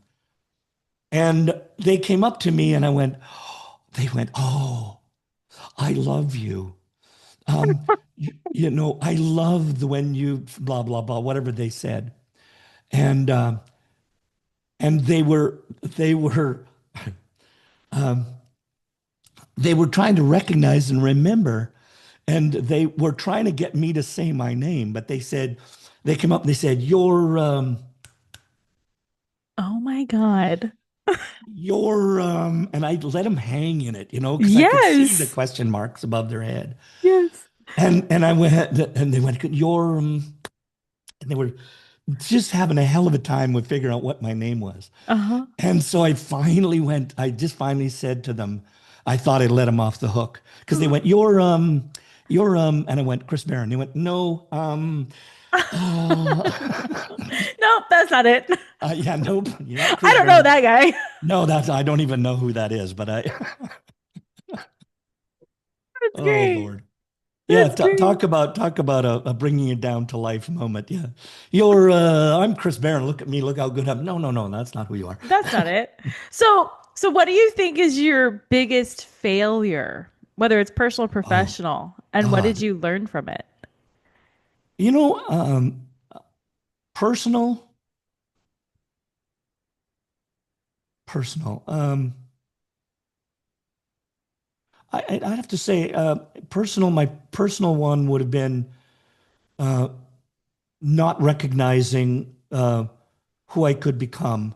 And they came up to me and they went, "Oh, I love you. I love the when you blah blah blah, whatever they said." And they were um, they were trying to recognize and remember, and they were trying to get me to say my name, but they came up and they said, Oh my God. and I let them hang in it, because I could see the Yes. question marks above their head. Yes. And I went, and they went, and they were just having a hell of a time with figuring out what my name was. Uh-huh. And so I just finally said to them, I thought I'd let them off the hook because they went, and I went, Chris Baran. They went, no, uh, Nope, that's not it. yeah, nope, you're not I Chris don't know Baran. that guy. No, I don't even know who that is, but That's oh great. Lord. Yeah, That's great. talk about a bringing you down to life moment. Yeah, I'm Chris Barron. Look at me. Look how good I'm. No, no, no. That's not who you are. That's not it. So what do you think is your biggest failure, whether it's personal or Oh professional, and what did God. you learn from it? You know, personal, personal. I'd have to say, personal. My personal one would have been uh, not recognizing who I could become,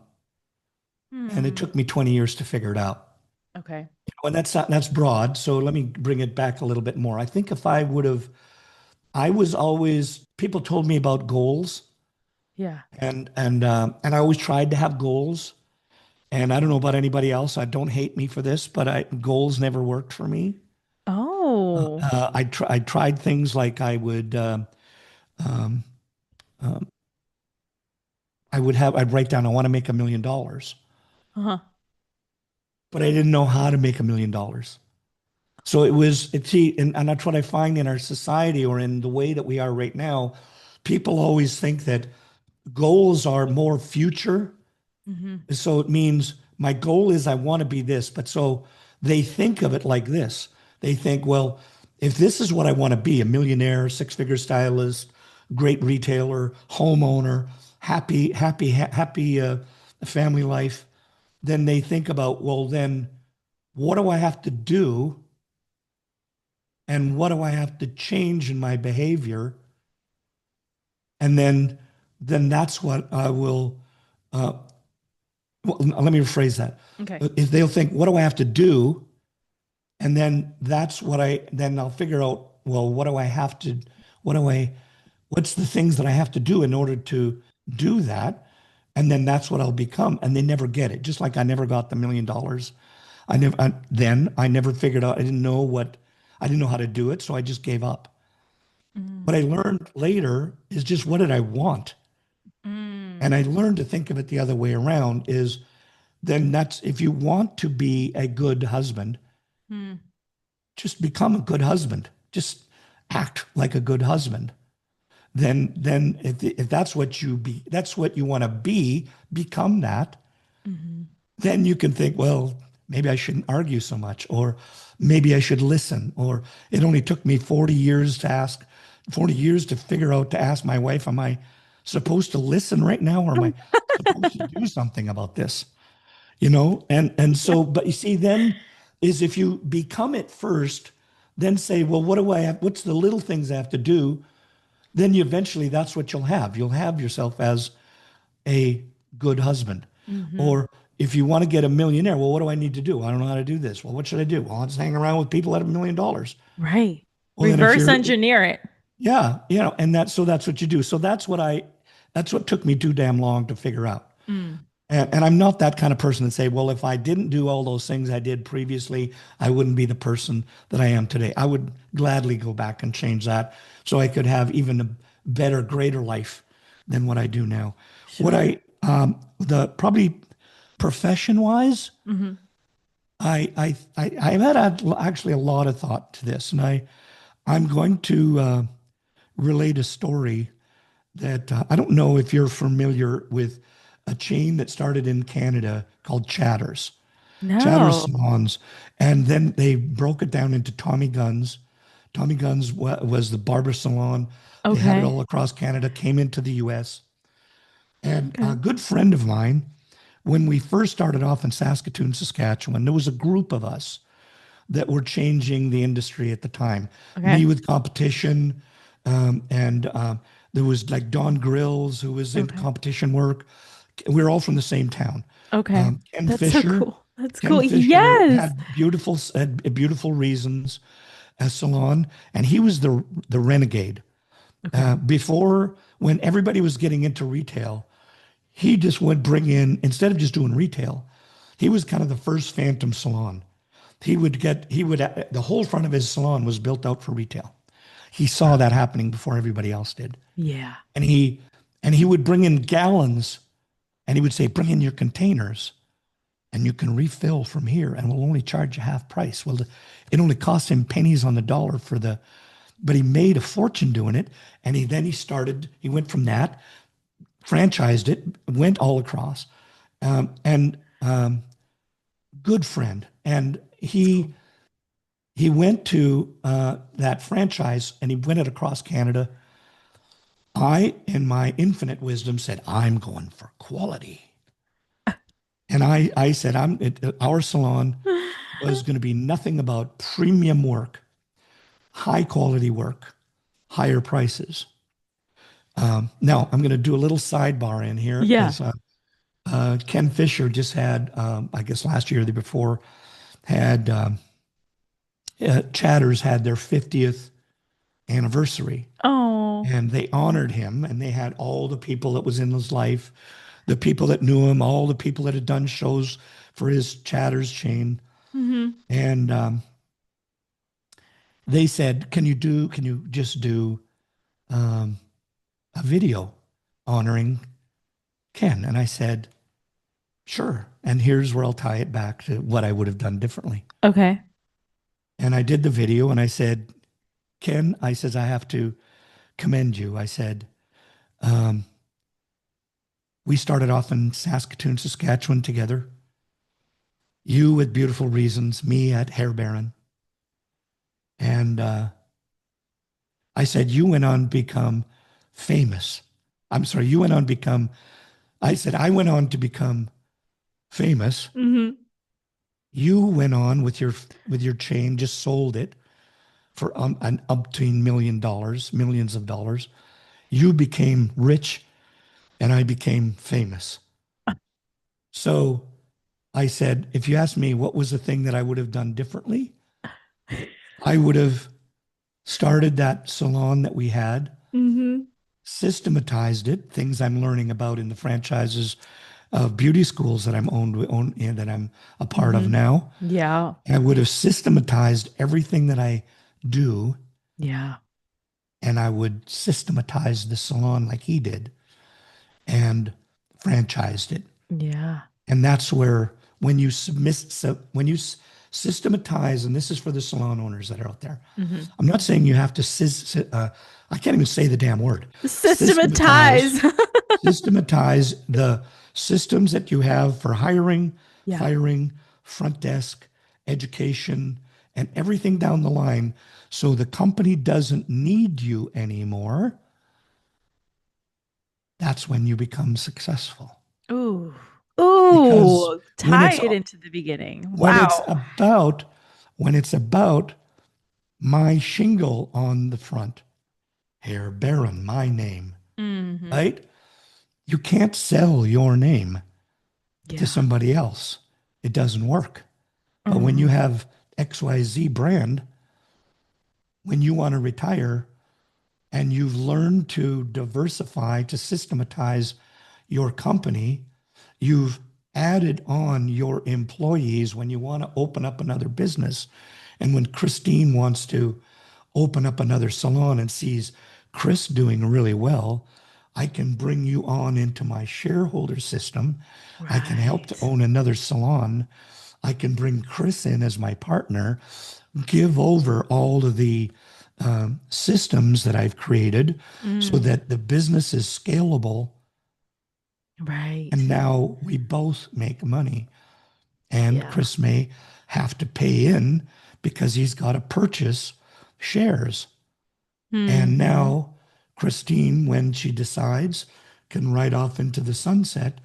and it Hmm. took me 20 years to figure it out. Okay. And that's broad. So let me bring it back a little bit more. I think if I would have I was always people told me about goals Yeah. and I always tried to have goals. And I don't know about anybody else. I don't hate me for this, but goals never worked for me. Oh. I tried things like um, um, I'd write down I want to make $1 million, Uh-huh. but I didn't know how to make $1 million. So it was, see, and that's what I find in our society or in the way that we are right now. People always think that goals are more future. Hmm. So it means my goal is I want to be this. But so they think of it like this. They think, well, if this is what I want to be, a millionaire, six-figure stylist, great retailer, homeowner, happy family life, then they think about, well, then what do I have to do and what do I have to change in my behavior? And then that's what I will uh, well, let me rephrase that. Okay. If they'll think, what do I have to do? And then then I'll figure out, well, what do I, what's the things that I have to do in order to do that? And then that's what I'll become. And they never get it. Just like I never got the $1 million. I never figured out, I didn't know how to do it. So I just gave up. Mm. What I learned later is just what did I want? Mm. And I learned to think of it the other way around is then that's if you want to be a good husband, Mm. just become a good husband. Just act like a good husband. Then if that's what that's what you want to be, become that. Mhm. Then you can think, well, maybe I shouldn't argue so much, or maybe I should listen, or it only took me 40 years to figure out to ask my wife, am I supposed to listen right now, or am I supposed to do something about this? And Yeah. so, but you see, then is if you become it first, then say, well, what do I have? What's the little things I have to do? Then you eventually, that's what you'll have. You'll have yourself as a good husband. Hmm. Or if you want to get a millionaire, well, what do I need to do? I don't know how to do this. Well, what should I do? Well, I'll just hang around with people that have $1 million. Right. Well, then if Reverse you're, engineer it. yeah, and so that's what you do. So that's what took me too damn long to figure out. Mm. And I'm not that kind of person to say, well, if I didn't do all those things I did previously, I wouldn't be the person that I am today. I would gladly go back and change that so I could have even a better, greater life than what I do now. What Sure. I, the probably profession wise, Hmm. I've had actually a lot of thought to this, and I'm going to relate a story that I don't know if you're familiar with a chain that started in Canada called Chatters No. Salons, and then they broke it down into Tommy Gunn's. Tommy Gunn's was the barber salon. They had it Okay. all across Canada, came into the US. And a Okay. good friend of mine, when we first started off in Saskatoon, Saskatchewan, there was a group of us that were changing the industry at the time. Okay. Me with competition, and there was like Don Grills who was in Okay. competition work. We were all from the same town. Okay. Ken That's so Fisher, cool. That's Ken cool. Fisher Yes. had beautiful reasons a salon, and he was the renegade. Okay. Before, when everybody was getting into retail, he just would bring in, instead of just doing retail, he was kind of the first phantom salon. The whole front of his salon was built out for retail. He saw that happening before everybody else did. Yeah. And he would bring in gallons and he would say, bring in your containers and you can refill from here and we'll only charge you half price. Well, it only cost him pennies on the dollar but he made a fortune doing it. And he went from that, franchised it, went all across, and good friend. And That's cool. he went to that franchise and he went it across Canada. I, in my infinite wisdom, said, I'm going for quality. And I said, our salon was going to be nothing about premium work, high quality work, higher prices. Now, I'm going to do a little sidebar in here Yeah. because Ken Fisher just had, I guess last year or the before, had Chatters had their 50th anniversary. Oh. And they honored him and they had all the people that was in his life, the people that knew him, all the people that had done shows for his Chatters chain. Hmm. And they said, can you just do um, a video honoring Ken? And I said, sure. And here's where I'll tie it back to what I would have done differently. Okay. And I did the video and I said, Ken, I says, I have to commend you. I said, um, we started off in Saskatoon, Saskatchewan together. You with Beautiful Reasons, me at Hair Baron. And I said, you went on to become famous. I'm sorry, you went on to become, I said, I went on to become famous. Hmm. You went on with your chain, just sold it for an umpteen $1 million, millions of dollars. You became rich and I became famous. So I said, if you ask me what was the thing that I would have done differently, I would have started that salon that we had, Hmm. systematized it, things I'm learning about in the franchises of beauty schools that own and that I'm a part of Hmm. now. Yeah. And I would have systematized everything that I do, Yeah. and I would systematize the salon like he did and franchised it. Yeah. And that's where when you systematize, and this is for the salon owners that are out there. Hmm. I'm not saying you have to I can't even say the damn word. Systematize, Systematize. systematize the systems that you have for hiring, Yeah. firing, front desk, education, and everything down the line, so the company doesn't need you anymore. That's when you become successful. Ooh. Because Ooh. when Tie it's it into the beginning. when it's Wow. about when it's about my shingle on the front, Hair Baron, my name, Hmm. right? You can't sell your name to Yeah. somebody else. It doesn't work. But when you Hmm. have XYZ brand, when you want to retire and you've learned to diversify, to systematize your company, you've added on your employees when you want to open up another business. And when Krystine wants to open up another salon and sees Chris doing really well, I can bring you on into my shareholder system. I can help to Right. own another salon. I can bring Chris in as my partner, give over all of the systems that I've created so Mm. that the business is scalable. And Right. now we both make money. And Yeah. Chris may have to pay in because he's got to purchase shares. And Hmm. now Krystine, when she decides, can ride off into the sunset,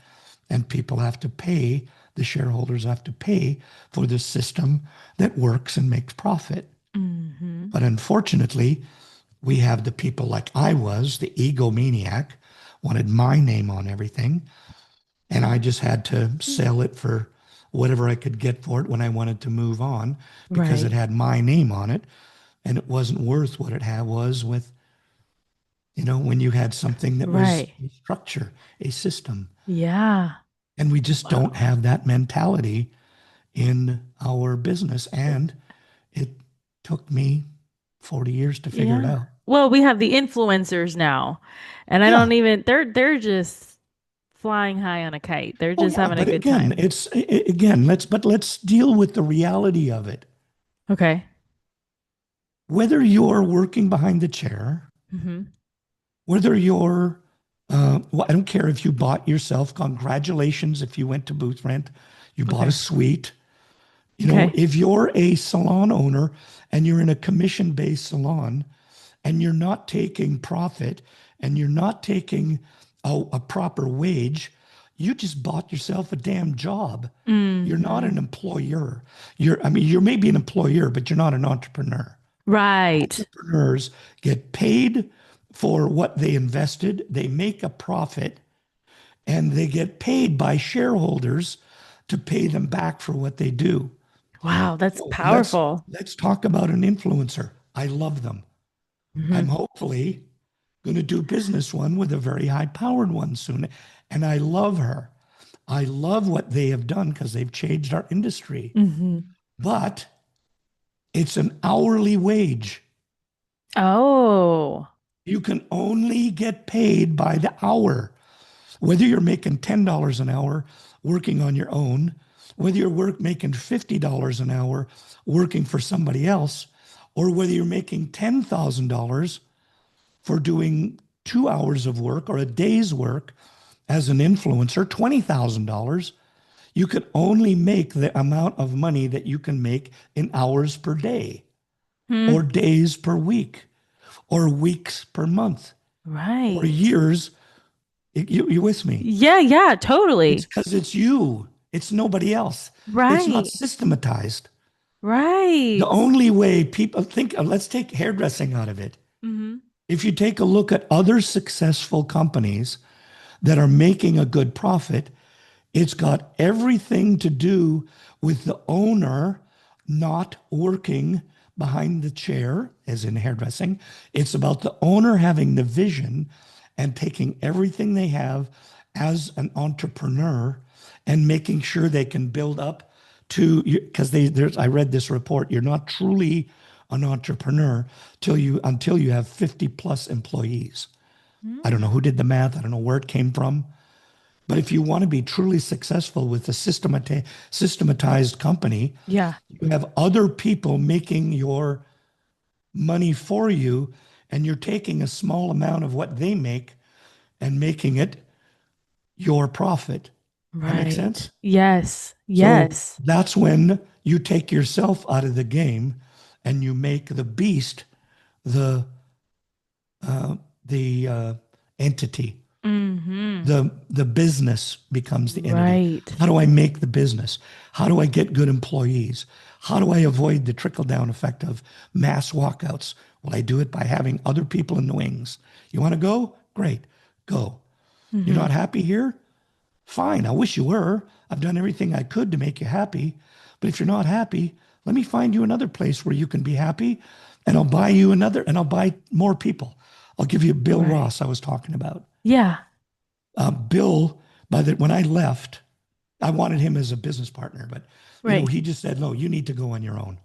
and people have to pay, the shareholders have to pay for the system that works and makes profit. Hmm. But unfortunately, we have the people like I was, the egomaniac, wanted my name on everything. And I just had to sell it for whatever I could get for it when I wanted to move on because it Right. had my name on it and it wasn't worth what it had was with, when you had something that was Right. a structure, a system. Yeah. And we just don't Wow. have that mentality in our business. And it took me 40 years to figure it Yeah. out. Well, we have the influencers now, and I Yeah. don't even they're just flying high on a kite. They're Oh just yeah, having a but good again, time. let's deal with the reality of it. Okay. Whether you're working behind the chair, Hmm. whether you're, well, I don't care if you bought yourself, congratulations if you went to booth rent, you bought a Okay. suite. Okay. If you're a salon owner and you're in a commission-based salon and you're not taking profit and you're not taking a proper wage, you just bought yourself a damn job. You're not Hmm. an employer. You may be an employer, but you're not an entrepreneur. Right. Entrepreneurs get paid for what they invested, they make a profit, and they get paid by shareholders to pay them back for what they do. Wow, that's So powerful. let's talk about an influencer. I love them. I'm Hmm. hopefully going to do business one with a very high powered one soon. And I love her. I love what they have done because they've changed our industry. Hmm. But it's an hourly wage. Oh. You can only get paid by the hour. Whether you're making $10 an hour working on your own, whether you're making $50 an hour working for somebody else, or whether you're making $10,000 for doing 2 hours of work or a day's work as an influencer, $20,000, you can only make the amount of money that you can make in hours per day, or Hmm. days per week, or weeks per month, or Right. years. You with me? Yeah, yeah, It's totally. because it's you. It's nobody else. It's not Right. systematized. The Right. only way people think, let's take hairdressing out of it. Hmm. If you take a look at other successful companies that are making a good profit, it's got everything to do with the owner not working behind the chair, as in hairdressing. It's about the owner having the vision and taking everything they have as an entrepreneur and making sure they can build up to, because I read this report, you're not truly an entrepreneur until you have 50 plus employees. I don't know who did the math. I don't know where it came from. But if you want to be truly successful with a systematized company, Yeah. you have other people making your money for you, and you're taking a small amount of what they make and making it your profit. That makes Right. sense? Yes. So Yes. that's when you take yourself out of the game and you make the beast the the entity. Hmm. The business becomes the entity. Right. How do I make the business? How do I get good employees? How do I avoid the trickle down effect of mass walkouts? Well, I do it by having other people in the wings. You want to go? Great, go. You're Hmm. not happy here? Fine. I wish you were. I've done everything I could to make you happy. But if you're not happy, let me find you another place where you can be happy, and I'll buy you another, and I'll buy more people. I'll give you Bill Right. Ross, I was talking about. Yeah. Bill, when I left, I wanted him as a business partner, but Right. he just said, "No, you need to go on your own."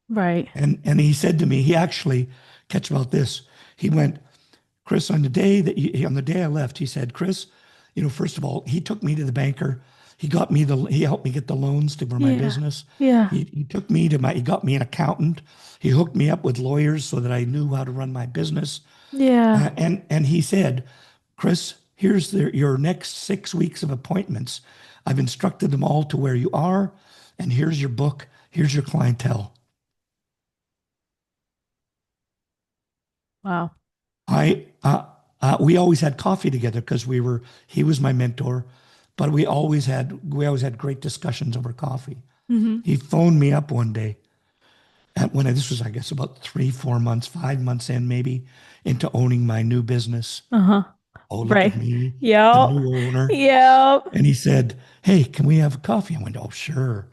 Right. And he said to me, he actually, catch about this. He went, Chris, on the day I left, he said, Chris, first of all, he took me to the banker. He helped me get the loans for my Yeah. business. Yeah. He got me an accountant. He hooked me up with lawyers so that I knew how to run my business. Yeah. And he said, Chris, here's your next 6 weeks of appointments. I've instructed them all to where you are, and here's your book. Here's your clientele. Wow. I we always had coffee together because he was my mentor, but we always had great discussions over coffee. Hmm. He phoned me up one day this was, I guess, about 3, 4 months, 5 months in maybe into owning my new business. Uh-huh. Oh, look at Right. me, the Yep. new owner. Yep. And he said, "Hey, can we have a coffee?" I went, "Oh, sure."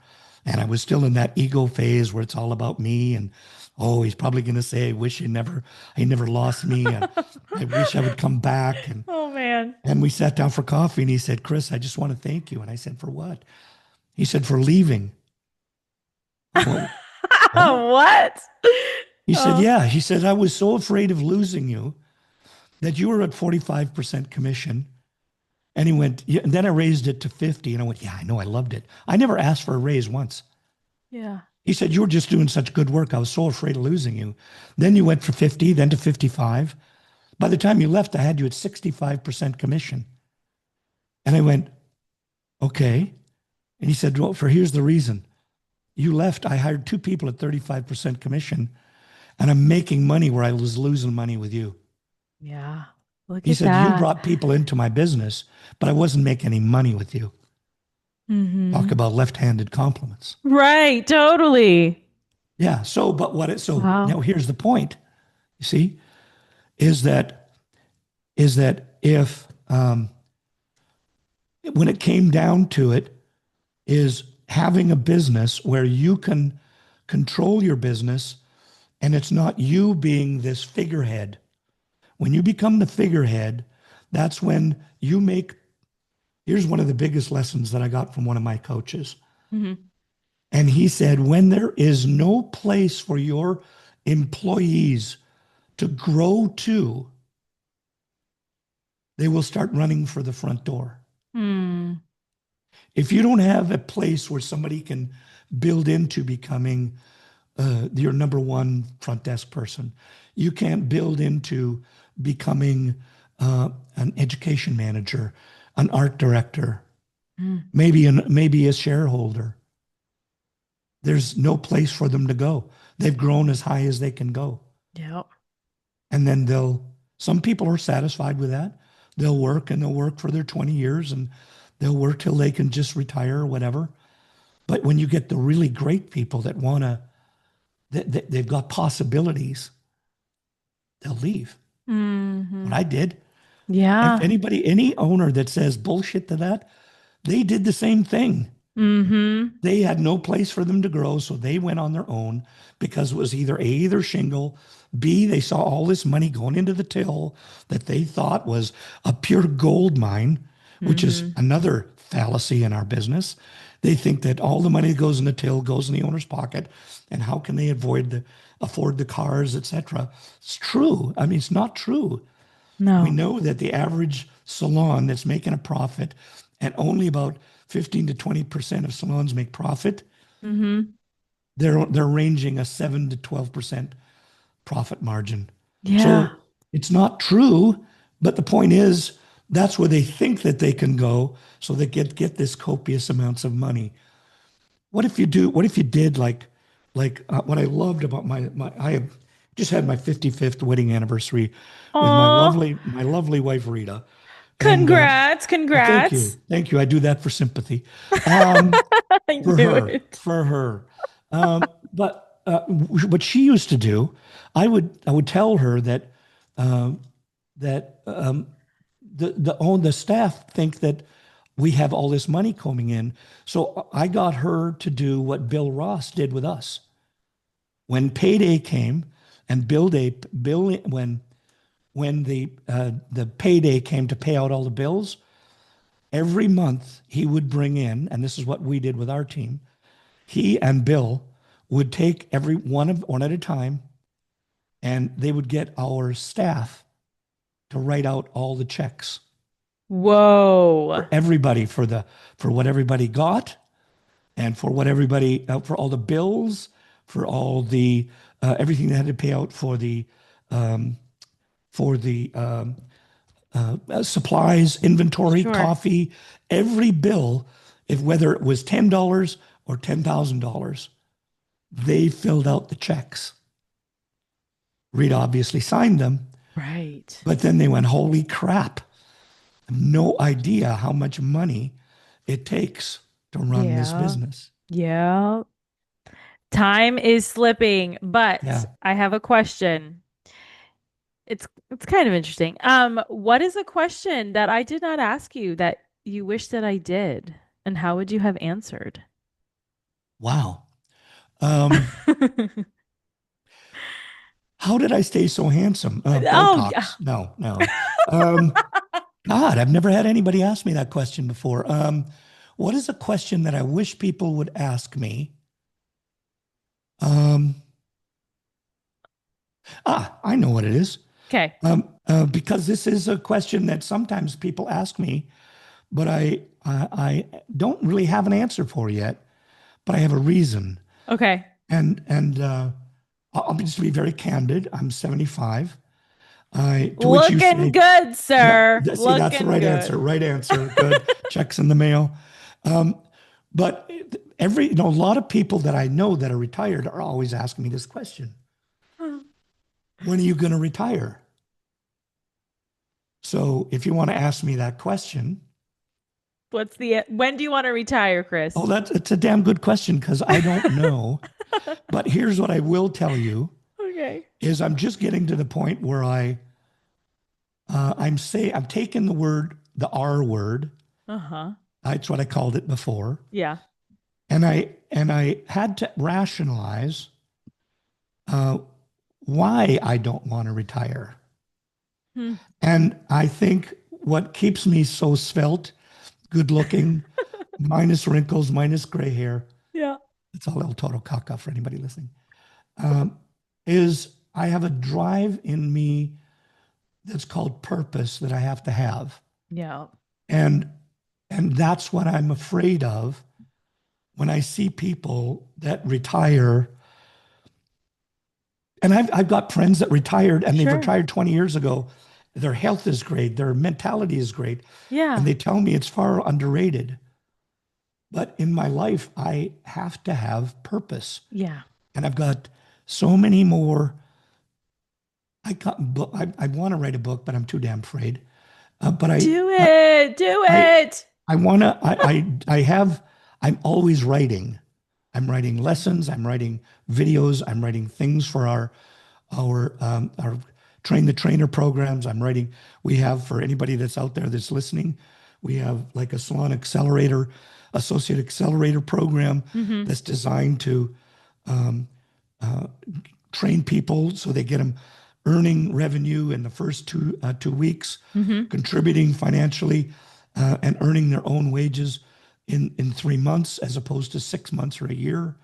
And I was still in that ego phase where it's all about me. And oh, he's probably going to say, he never lost me. And I wish I would come back. And, Oh man. and we sat down for coffee and he said, "Chris, I just want to thank you." And I said, "For what?" He said, "For leaving." I went, "What?" What? He said, Oh, "Yeah." He said, "I was so afraid of losing you that you were at 45% commission." And he went, yeah, and then I raised it to 50. And I went, "Yeah, I know. I loved it. I never asked for a raise once." yeah. He said, "You were just doing such good work. I was so afraid of losing you." Then you went for 50, then to 55. By the time you left, I had you at 65% commission. And I went, "Okay." And he said, "Well, here's the reason. You left, I hired two people at 35% commission, and I'm making money where I was losing money with you." Yeah. Look He at said, "You that. brought people into my business, but I wasn't making any money with you." Talk Hmm. about left-handed compliments. Right. Totally. Yeah. So Wow. now here's the point, you see, is that if when it came down to it, is having a business where you can control your business and it's not you being this figurehead. When you become the figurehead, that's when you make. Here's one of the biggest lessons that I got from one of my coaches. Hmm. And he said, when there is no place for your employees to grow to, they will start running for the front door. Hmm. If you don't have a place where somebody can build into becoming your number one front desk person, you can't build into becoming an education manager, an art director, Mm. maybe a shareholder. There's no place for them to go. They've grown as high as they can go. Yeah. And then some people are satisfied with that. They'll work for their 20 years and they'll work till they can just retire or whatever. But when you get the really great people that want to, they've got possibilities, they'll leave. What Hmm. I did, if Yeah. anybody, any owner that says bullshit to that, they did the same thing. Hmm. They had no place for them to grow, so they went on their own because it was either A, their shingle, B, they saw all this money going into the till that they thought was a pure gold mine, which is Hmm. another fallacy in our business. They think that all the money that goes in the till goes in the owner's pocket, and how can they afford the cars, etc. It's true. I mean, it's not true. We No. know that the average salon that's making a profit, and only about 15 to 20% of salons make profit, Hmm. they're ranging a 7 to 12% profit margin. Yeah. So it's not true, but the point is that's where they think that they can go, so they get this copious amounts of money. What if you did what I loved about my I have just had my 55th wedding anniversary with Oh, my lovely wife Rita. And congrats. thank you. Congrats. Thank you. I do that for sympathy. Um, I knew it. for her. But what she used to do, I would tell her that that the staff think that we have all this money coming in. So I got her to do what Bill Ross did with us. When payday came and bill when the payday came to pay out all the bills, every month he would bring in, and this is what we did with our team. He and Bill would take every one at a time, and they would get our staff to write out all the checks Whoa. for everybody for what everybody got and for what everybody for all the bills, for all the everything they had to pay out for the supplies, inventory, Sure. coffee, every bill, if whether it was $10 or $10,000, they filled out the checks. Reed obviously signed them, Right. but then they went, holy crap, no idea how much money it takes to run this Yeah. business. Yeah. Time is slipping, but Yeah. I have a question. It's kind of interesting. What is a question that I did not ask you that you wish that I did? And how would you have answered? Wow. Um, how did I stay so handsome? Oh, yeah. Botox. No, no. Um, God, I've never had anybody ask me that question before. What is a question that I wish people would ask me? Um, I know what it is. Okay. Because this is a question that sometimes people ask me, but I don't really have an answer for yet, but I have a reason. Okay. And I'll just be very candid. I'm 75. To which you Looking say, good, yeah, sir. see, that's the Looking right answer. good. Right answer. Good. Checks in the mail. Um, but a lot of people that I know that are retired are always asking me this question. When are you going to retire? So if you want to ask me that question, When do you want to retire, oh, Chris? it's a damn good question because I don't know. But here's what I will tell you Okay. is I'm just getting to the point where I'm taking the R word. Uh-huh. That's what I called it before. Yeah. And I had to rationalize uh, why I don't want to retire. Hmm. And I think what keeps me so svelte, good looking, minus wrinkles, minus gray hair, Yeah. it's all El Toro Caca for anybody listening, um, is I have a drive in me that's called purpose that I have to have. Yeah. And And that's what I'm afraid of when I see people that retire. And I've got friends that retired and they've Sure. retired 20 years ago. Their health is great, their mentality is great. And Yeah. they tell me it's far underrated. But in my life, I have to have purpose. Yeah. And I've got so many more. I want to write a book, but I'm too damn afraid. But Do it. Do I, it. I want to, I have, I'm always writing. I'm writing lessons. I'm writing videos. I'm writing things for our train the trainer programs. I'm writing. We have, for anybody that's out there that's listening, we have like a salon accelerator, associate accelerator program Mm-hmm. that's designed to train people so they get them earning revenue in the first 2 weeks, Mm-hmm. contributing financially, and earning their own wages in 3 months as opposed to 6 months or a year.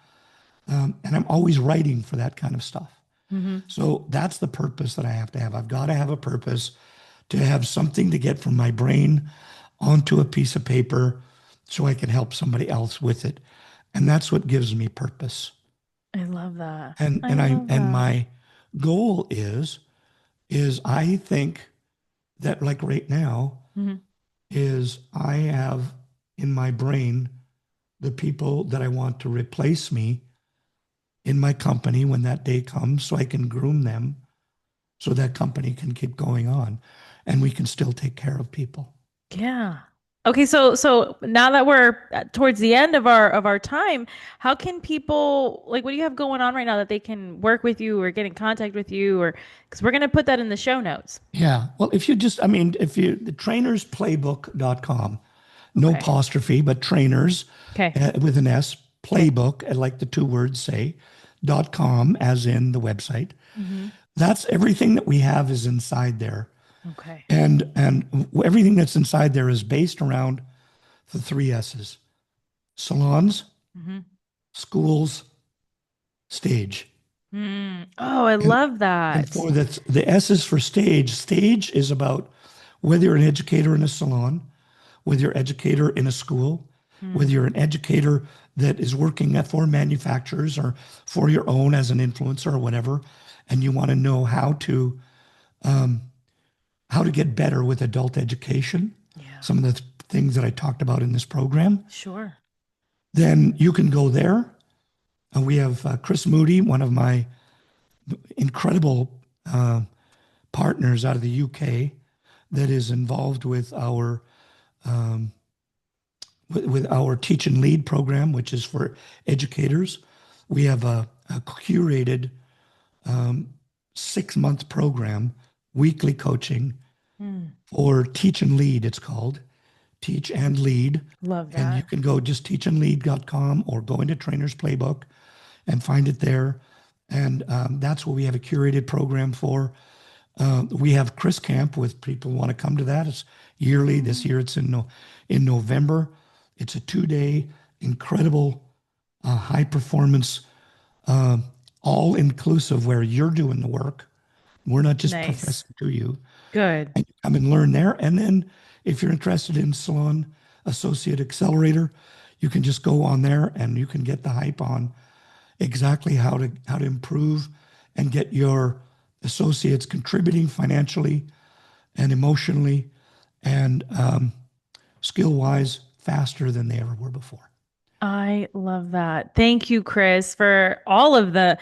And I'm always writing for that kind of stuff. Mm-hmm. So that's the purpose that I have to have. I've got to have a purpose to have something to get from my brain onto a piece of paper so I can help somebody else with it. And that's what gives me purpose. I love that. And I and I love and that. my goal is I think that like right now Mm-hmm. is I have in my brain the people that I want to replace me in my company when that day comes so I can groom them so that company can keep going on and we can still take care of people. Yeah. Okay, so now that we're towards the end of our time, how can people like what do you have going on right now that they can work with you or get in contact with you or because we're gonna put that in the show notes. Yeah. Well, if you just, I mean, if you, the trainersplaybook.com, no Okay. apostrophe, but trainers Okay. with an S, Okay. playbook, like the two words say, .com, as in the website. Mm-hmm. That's everything that we have is inside there. Okay. And everything that's inside there is based around the three S's: salons, Mm-hmm. schools, stage. Mm. Oh, I And love and that. for the S is for stage. Stage is about whether you're an educator in a salon, whether you're an educator in a school, whether Mm. you're an educator that is working for manufacturers or for your own as an influencer or whatever, and you want to know how to get better with adult education, Yeah. some of the things that I talked about in this program, Sure. then you can go there. And we have Chris Moody, one of my incredible uh, partners out of the UK, that is involved with our teach and lead program, which is for educators. We have a curated 6 month program, weekly coaching Mm. for teach and lead. It's called teach and lead. Love And you that. can go just teachandlead.com or go into Trainer's Playbook and find it there. And that's what we have a curated program for. We have Chris Camp with people who want to come to that. It's yearly. This Mm. year it's in November. It's a 2 day incredible high performance, uh, all inclusive where you're doing the work. We're not just Nice. professing to you. Good. And you come and learn there. And then if you're interested in Salon Associate Accelerator, you can just go on there and you can get the hype on exactly how to improve and get your associates contributing financially and emotionally and skill wise faster than they ever were before. I love that. Thank you, Chris, for all of the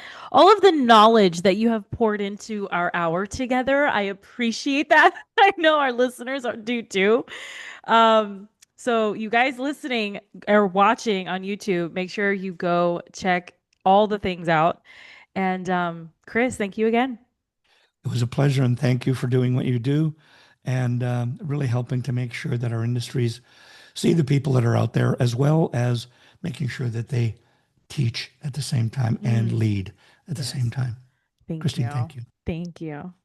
knowledge that you have poured into our hour together. I appreciate that. I know our listeners do too. So you guys listening or watching on YouTube, make sure you go check all the things out. And Chris, thank you again. It was a pleasure, and thank you for doing what you do and really helping to make sure that our industries see the people that are out there, as well as making sure that they teach at the same time and Mm, lead at the same yes. time. Thank Krystine, you. thank you. Thank you.